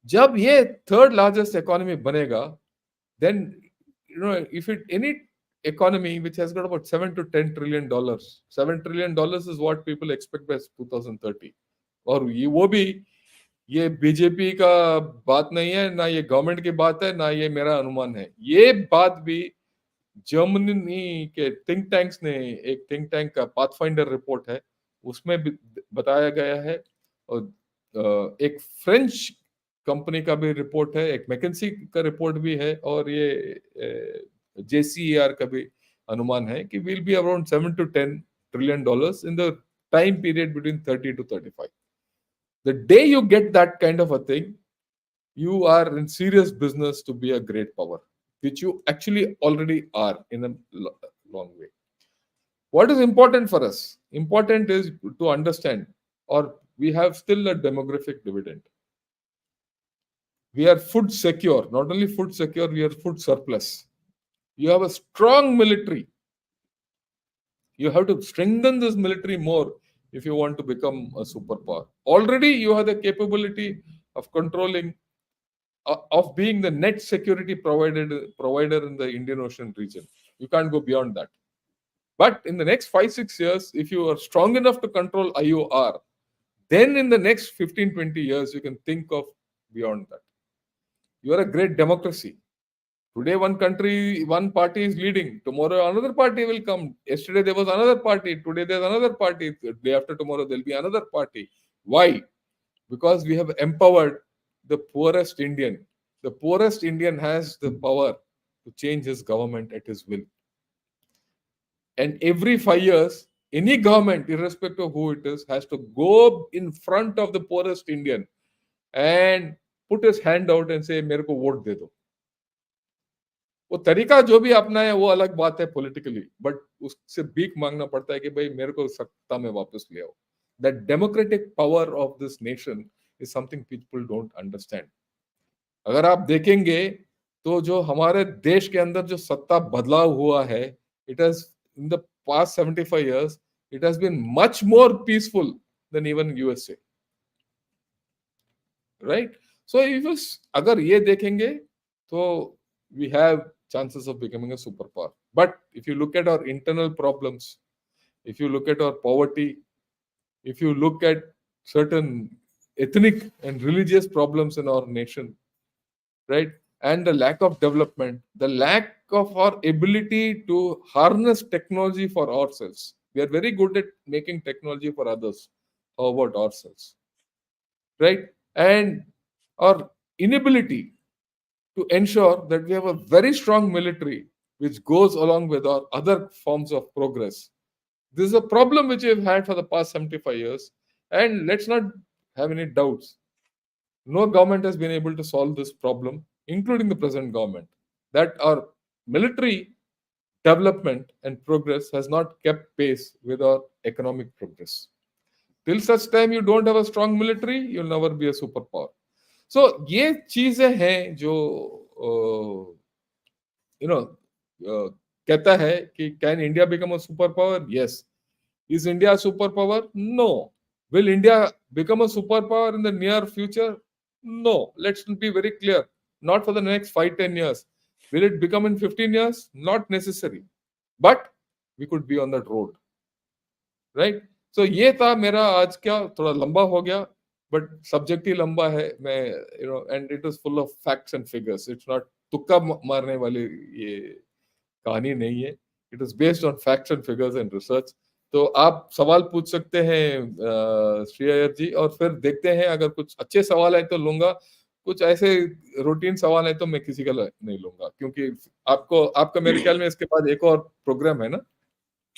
जब ये थर्ड लार्जेस्ट इकोनॉमी बनेगा, then if it any economy which has got about 7 to 10 trillion dollars, $7 trillion is what people expect by 2030। और ये वो भी ये BJP का बात नहीं है, ना ये गवर्नमेंट की बात है, ना ये मेरा अनुमान है, ये बात भी जर्मनी के थिंक टैंक्स ने, एक थिंक टैंक का पाथफाइंडर रिपोर्ट है उसमें बताया गया है, और एक फ्रेंच कंपनी का भी रिपोर्ट है, एक मैकेंसी का रिपोर्ट भी है, और ये जेसीईआर का भी अनुमान है कि will be around 7 to 10 trillion dollars in the time period between 30 to 35। The day you get that kind of a thing, you are in serious business to be a great power, which you actually already are in a long way. What is important for us? Important is to understand, or we have still a demographic dividend. We are food secure. Not only food secure, we are food surplus. You have a strong military. You have to strengthen this military more if you want to become a superpower. Already you have the capability of controlling, of being the net security provider in the Indian Ocean region. You can't go beyond that. But in the next 5-6 years, if you are strong enough to control IOR, then in the next 15-20 years, you can think of beyond that. You are a great democracy. Today, one country, one party is leading. Tomorrow, another party will come. Yesterday, there was another party. Today, there's another party. The day after tomorrow, there'll be another party. Why? Because we have empowered the poorest Indian. The poorest Indian has the power to change his government at his will. And every 5 years, any government, irrespective of who it is, has to go in front of the poorest Indian and put his hand out and say, मेरे को vote दे दो। वो तरीका जो भी अपना है वो अलग बात है पॉलिटिकली, बट उससे भीख मांगना पड़ता है कि भाई मेरे को सत्ता में वापस ले आओ। That democratic power of this nation is something people don't understand. अगर आप देखेंगे तो जो हमारे देश के अंदर जो सत्ता बदलाव हुआ है, it has in the past 75 years it has been much more peaceful than even USA, right? So if अगर ये देखेंगे तो we have chances of becoming a superpower. But if you look at our internal problems, if you look at our poverty, if you look at certain ethnic and religious problems in our nation, right, and the lack of development, the lack of our ability to harness technology for ourselves. We are very good at making technology for others. How about ourselves? Right? And our inability to ensure that we have a very strong military which goes along with our other forms of progress. This is a problem which we've had for the past 75 years. And let's not have any doubts. No government has been able to solve this problem, including the present government, that our military development and progress has not kept pace with our economic progress. Till such time you don't have a strong military, you'll never be a superpower. So ये चीजें हैं जो you know कहता है कि can India become a super power? Yes. Is India super power? No. Will India become a super power in the near future? No. Let's be very clear. Not for the next 5-10 years. Will it become in 15 years? Not necessary. But we could be on that road. Right? So ये था मेरा आज क्या, थोड़ा लंबा हो गया, but subject ही लंबा है. मैं and it is full of facts and figures. It's not तुक्का मारने वाली ये कहानी नहीं है. It is based on facts and figures and research. तो आप सवाल पूछ सकते हैं श्री अय्यर जी, और फिर देखते हैं अगर कुछ अच्छे सवाल है तो लूंगा, कुछ ऐसे रूटीन सवाल है तो मैं किसी का नहीं लूंगा, क्योंकि आपका मेरे ख्याल में इसके बाद एक और प्रोग्राम है ना.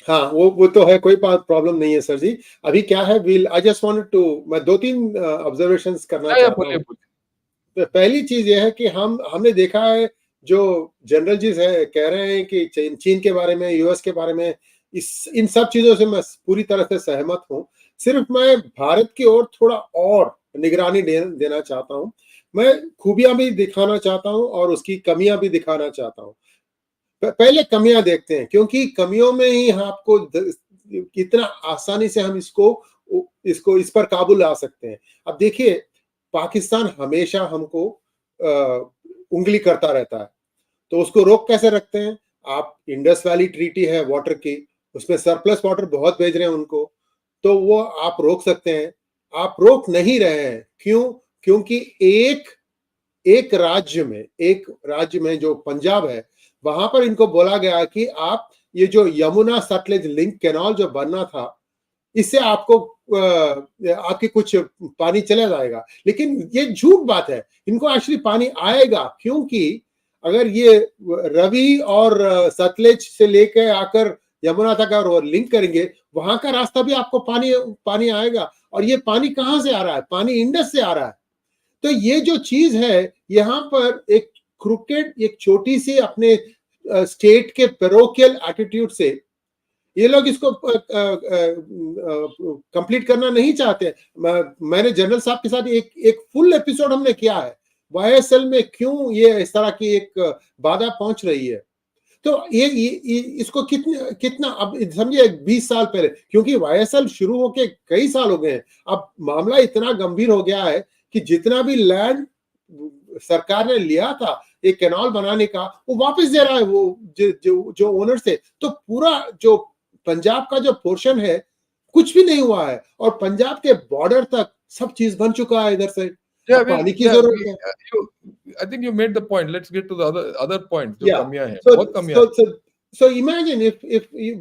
हाँ, वो तो है, कोई बात प्रॉब्लम नहीं है सर जी. अभी क्या है, आई जस्ट वांटेड टू, मैं 2-3 ऑब्जर्वेशंस करना चाहता हूँ. तो पहली चीज ये है कि हमने देखा है जो जनरल जी है कह रहे हैं कि चीन के बारे में, यूएस के बारे में, इन सब चीजों से मैं पूरी तरह से सहमत हूँ. सिर्फ मैं भारत की ओर थोड़ा और निगरानी देना चाहता हूँ. मैं खूबियां भी दिखाना चाहता हूँ और उसकी कमियां भी दिखाना चाहता हूँ. पहले कमियां देखते हैं, क्योंकि कमियों में ही आपको कितना आसानी से हम इस पर काबू ला सकते हैं. अब देखिए, पाकिस्तान हमेशा हमको उंगली करता रहता है, तो उसको रोक कैसे रखते हैं? आप इंडस वैली ट्रीटी है वाटर की, उसमें सरप्लस वाटर बहुत भेज रहे हैं उनको, तो वो आप रोक सकते हैं. आप रोक नहीं रहे हैं. क्यों? क्योंकि एक राज्य में जो पंजाब है, वहां पर इनको बोला गया कि आप ये जो यमुना सतलज लिंक कैनाल जो बनना था, इससे आपको आपकी कुछ पानी चला जाएगा. लेकिन ये झूठ बात है. इनको एक्चुअली पानी आएगा, क्योंकि अगर ये रवि और सतलज से लेकर आकर यमुना तक और लिंक करेंगे, वहां का रास्ता भी आपको पानी आएगा. और ये पानी कहां से आ रहा है? पानी इंडस से आ रहा है. तो ये जो चीज है, यहाँ पर एक क्रिकेट, एक छोटी सी अपने स्टेट के पेरोकियल एटीट्यूड से ये लोग इसको कंप्लीट करना नहीं चाहते. मैंने जनरल साहब के साथ एक फुल एपिसोड हमने किया है, वाईएसएल में क्यों ये इस तरह की एक बाधा पहुंच रही है. तो ये इसको कितना अब समझिए 20 साल पहले, क्योंकि वाईएसएल शुरू होके कई साल हो गए हैं, अब मामला इतना गंभीर हो गया है कि जितना भी लैंड सरकार ने लिया था एक कैनाल बनाने का, वो वापस दे रहा है वो जो ओनर थे. तो पूरा जो पंजाब का जो पोर्शन है, कुछ भी नहीं हुआ है, और पंजाब के बॉर्डर तक सब चीज बन चुका है. इधर से पानी की जरूरत है. I think you made the point. Let's get to the other point. जो कमियां हैं, बहुत कमियां हैं. So imagine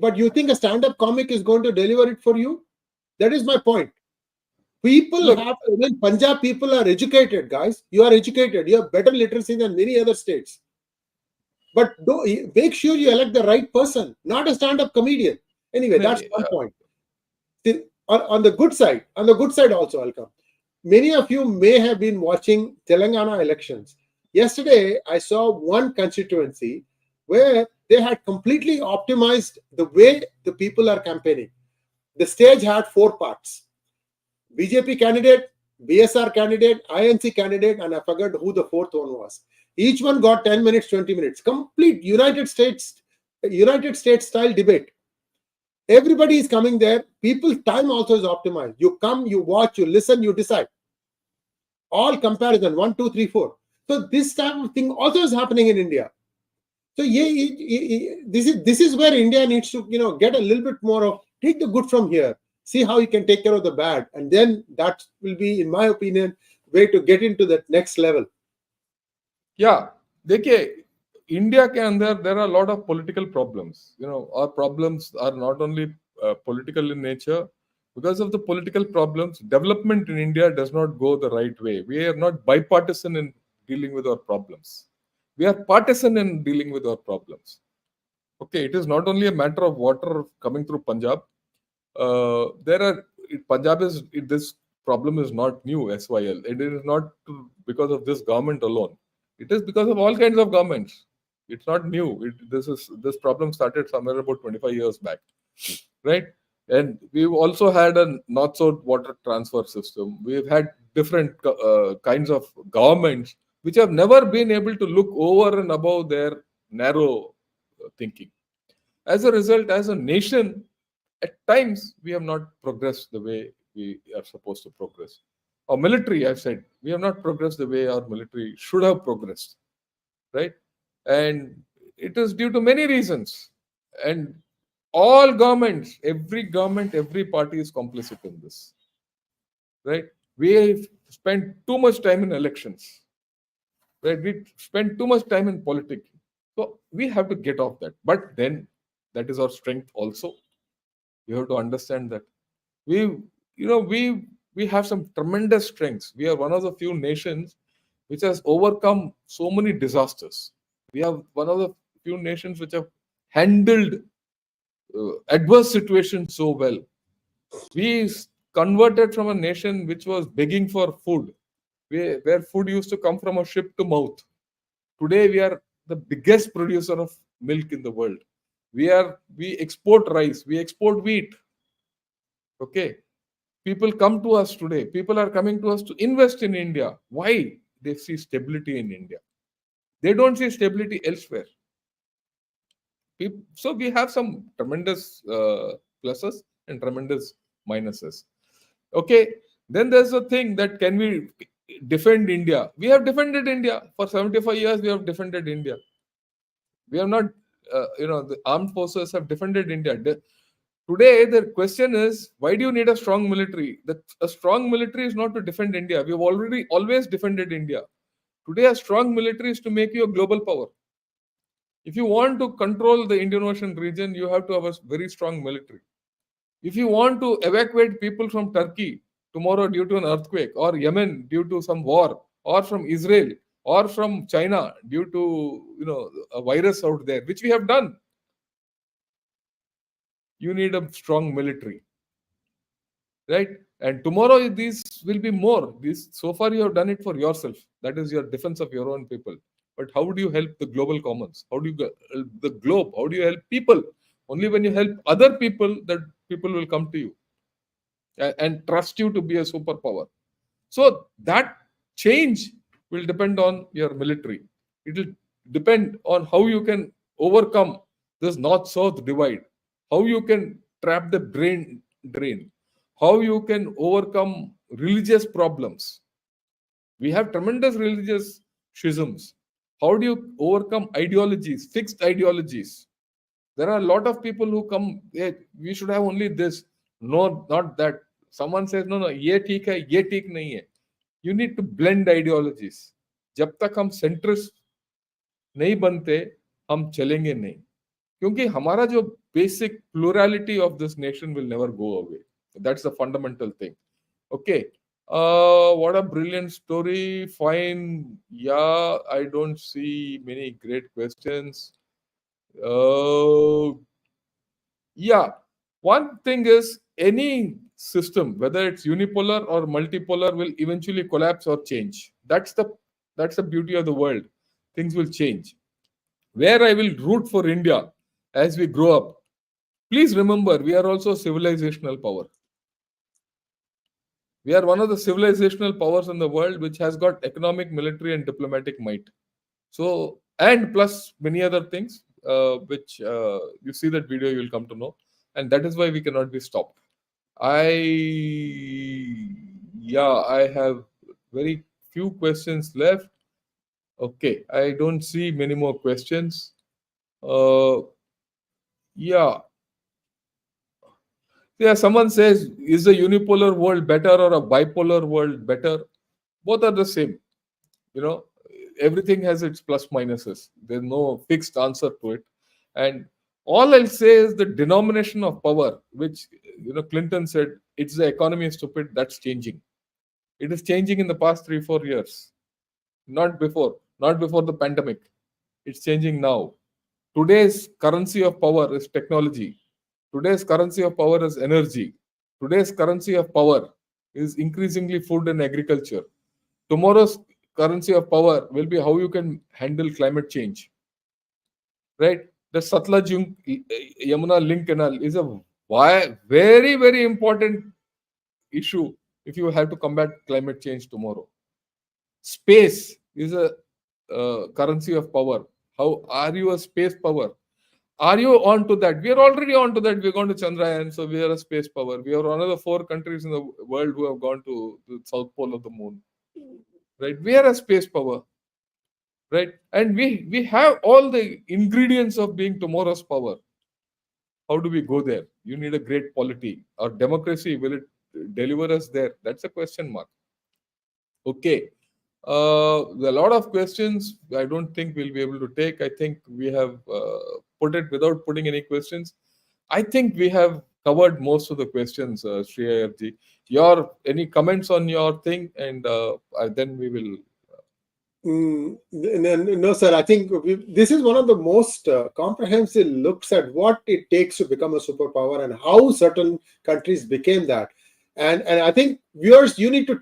but you think a stand-up comic is going to deliver it for you? That is my point. People when Punjab people are educated, guys. You are educated. You have better literacy than many other states. But make sure you elect the right person, not a stand-up comedian. Anyway, that's one point. On the good side also, I'll come. Many of you may have been watching Telangana elections. Yesterday, I saw one constituency where they had completely optimized the way the people are campaigning. The stage had 4 parts: BJP candidate, BSR candidate, INC candidate, and I forgot who the 4th one was. Each one got 10 minutes, 20 minutes. Complete United States style debate. Everybody is coming there. People time also is optimized. You come, you watch, you listen, you decide. All comparison 1, 2, 3, 4. So this type of thing also is happening in India. So this is where India needs to get a little bit more of, take the good from here, see how you can take care of the bad, and then that will be, in my opinion, way to get into that next level. Yeah, देखिए, India के अंदर there are a lot of political problems. Our problems are not only political in nature. Because of the political problems, development in India does not go the right way. We are not bipartisan in dealing with our problems. We are partisan in dealing with our problems. Okay, it is not only a matter of water coming through Punjab. This problem is not new, SYL. It is not because of this government alone. It is because of all kinds of governments. It's not new. This problem started somewhere about 25 years back, right? And we've also had a not so water transfer system. We've had different kinds of governments which have never been able to look over and above their narrow thinking. As a result, as a nation, at times we have not progressed the way we are supposed to progress. Our military, I've said, we have not progressed the way our military should have progressed, right? And it is due to many reasons. And all governments, every government, every party is complicit in this, right? We have spent too much time in elections, right? We spend too much time in politics. So we have to get off that. But then that is our strength also. You have to understand that we, we have some tremendous strengths. We are one of the few nations which has overcome so many disasters. We are one of the few nations which have handled adverse situations so well. We converted from a nation which was begging for food, where food used to come from a ship to mouth. Today we are the biggest producer of milk in the world. We export rice, we export wheat. Okay, people come to us today. People are coming to us to invest in India. Why? They see stability in India. They don't see stability elsewhere. So we have some tremendous pluses and tremendous minuses. Okay, then there's a thing that can we defend India? We have defended India for 75 years. We have defended India. We have not, the armed forces have defended India. Today, the question is, why do you need a strong military? A strong military is not to defend India. We've already always defended India. Today, a strong military is to make you a global power. If you want to control the Indian Ocean region, you have to have a very strong military. If you want to evacuate people from Turkey tomorrow due to an earthquake, or Yemen due to some war, or from Israel, or from China due to a virus out there, which we have done, you need a strong military, right? And tomorrow these will be more. This so far you have done it for yourself. That is your defense of your own people. But how do you help the global commons? How do you help the globe? How do you help people? Only when you help other people, that people will come to you and trust you to be a superpower. So that change will depend on your military. It will depend on how you can overcome this north-south divide, how you can trap the brain drain, how you can overcome religious problems. We have tremendous religious schisms. How do you overcome ideologies, fixed ideologies? There are a lot of people who come, hey, we should have only this. No, not that. Someone says, no, ye theek hai, ye theek nahi hai. You need to blend ideologies. जब तक हम centrist नहीं बनते, हम चलेंगे नहीं. क्योंकि हमारा जो basic plurality of this nation will never go away. That's the fundamental thing. Okay. What a brilliant story. Fine. Yeah, I don't see many great questions. Yeah, one thing is any system, whether it's unipolar or multipolar, will eventually collapse or change. That's the beauty of the world. Things will change. Where I will root for India as we grow up. Please remember, we are also civilizational power. We are one of the civilizational powers in the world which has got economic, military, and diplomatic might. So, and plus many other things, which you see that video, you will come to know. And that is why we cannot be stopped. I have very few questions left. Okay, I don't see many more questions. Yeah. Yeah, someone says, is a unipolar world better or a bipolar world better? Both are the same. Everything has its plus minuses. There's no fixed answer to it. And all I'll say is the denomination of power, which Clinton said, it's the economy is stupid, that's changing. It is changing in the past 3-4 years. Not before the pandemic. It's changing now. Today's currency of power is technology. Today's currency of power is energy. Today's currency of power is increasingly food and agriculture. Tomorrow's currency of power will be how you can handle climate change. Right? The Satluj Yamuna link canal is a Why? Very, very important issue if you have to combat climate change tomorrow. Space is a currency of power. How are you a space power? Are you on to that? We are already on to that. We're going to Chandrayaan, so we are a space power. We are one of the 4 countries in the world who have gone to the south pole of the moon. Right? We are a space power. Right? And we have all the ingredients of being tomorrow's power. How do we go there? You need a great polity. Our democracy, will it deliver us there? That's a question mark. Okay. A lot of questions I don't think we'll be able to take. I think we have put it without putting any questions. I think we have covered most of the questions, Shreya. Your any comments on your thing, and then we will. No, sir. I think this is one of the most comprehensive looks at what it takes to become a superpower and how certain countries became that. And I think viewers, you need to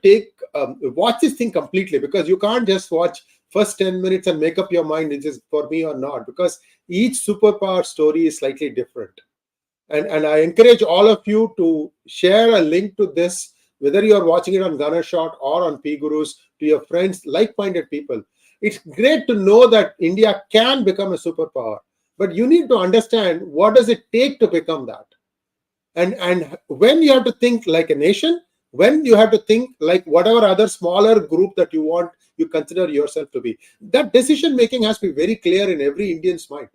watch this thing completely, because you can't just watch first 10 minutes and make up your mind, is this for me or not, because each superpower story is slightly different. And I encourage all of you to share a link to this, whether you are watching it on Ganashot or on P Gurus, to your friends, like-minded people. It's great to know that India can become a superpower, but you need to understand what does it take to become that. And when you have to think like a nation, when you have to think like whatever other smaller group that you consider yourself to be, that decision making has to be very clear in every Indian's mind.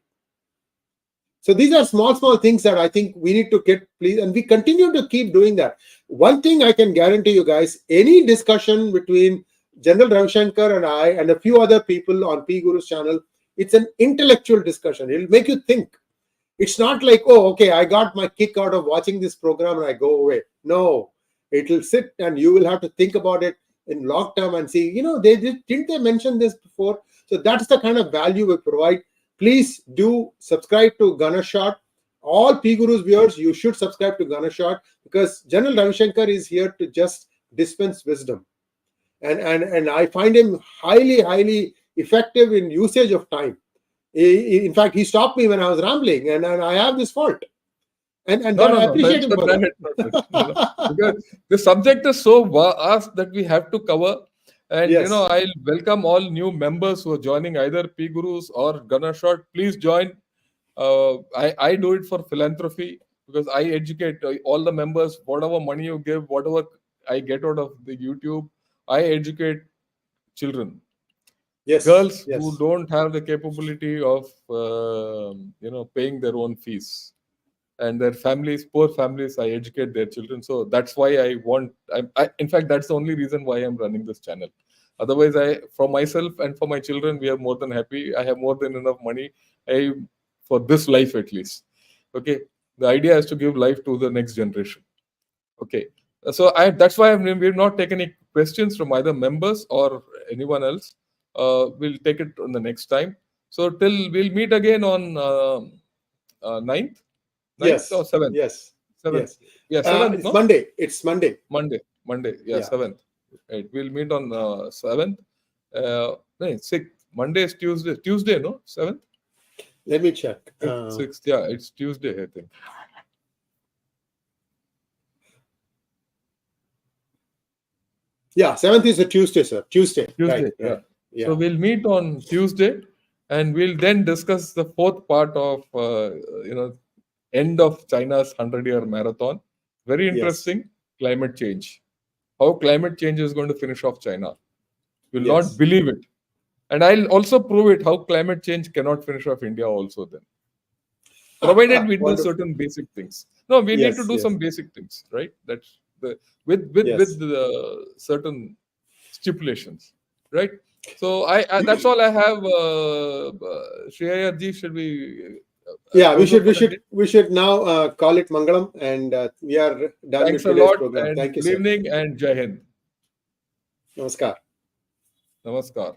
So these are small things that I think we need to get, please, and we continue to keep doing that. One thing I can guarantee you guys, any discussion between General Ravishankar and I and a few other people on P Guru's channel, it's an intellectual discussion. It'll make you think. It's not like, oh, okay, I got my kick out of watching this program and I go away. No, it'll sit and you will have to think about it in long term and see, didn't they mention this before? So that's the kind of value we provide. Please do subscribe to Ganashot. All P Guru's viewers, you should subscribe to Ganashot, because General Ravishankar is here to just dispense wisdom. And I find him highly effective in usage of time. In fact, he stopped me when I was rambling, and I have this fault. And I appreciate him for that. Because the subject is so vast that we have to cover. And Yes. I'll welcome all new members who are joining either P Gurus or Ganashot. Please join. I do it for philanthropy, because I educate all the members. Whatever money you give, whatever I get out of the YouTube, I educate children. Yes. Girls Yes. who don't have the capability of paying their own fees, and their families, poor families, I educate their children. So that's why in fact, that's the only reason why I'm running this channel. Otherwise, for myself and for my children, we are more than happy. I have more than enough money, for this life at least. Okay. The idea is to give life to the next generation. Okay. So that's why we've not taken any questions from either members or anyone else. We'll take it on the next time. So we'll meet again on 9th. 9th Yes. or 7th? Yes. 7th. Yes. Yeah, 7th. It's Monday. It's Monday. Monday. Yeah, 7th. Right. We'll meet on 7th. 6th. Monday is Tuesday. Tuesday, no? 7th? Let me check. 6th. Yeah, it's Tuesday, I think. Yeah, 7th is a Tuesday, sir. Tuesday. Right. Yeah. So we'll meet on Tuesday, and we'll then discuss the 4th part of end of China's 100-year marathon. Very interesting. Yes. Climate change. How climate change is going to finish off China. You'll not believe it. And I'll also prove it how climate change cannot finish off India also then. Provided we do certain basic things. No, we need to do some basic things, right? That's with the certain stipulations, right? So that's all I have. Shreya ji, should we? We should now call it Mangalam, and we are done. Thanks with a lot. program. And thank you, good evening and Jai Hind. Namaskar. Namaskar.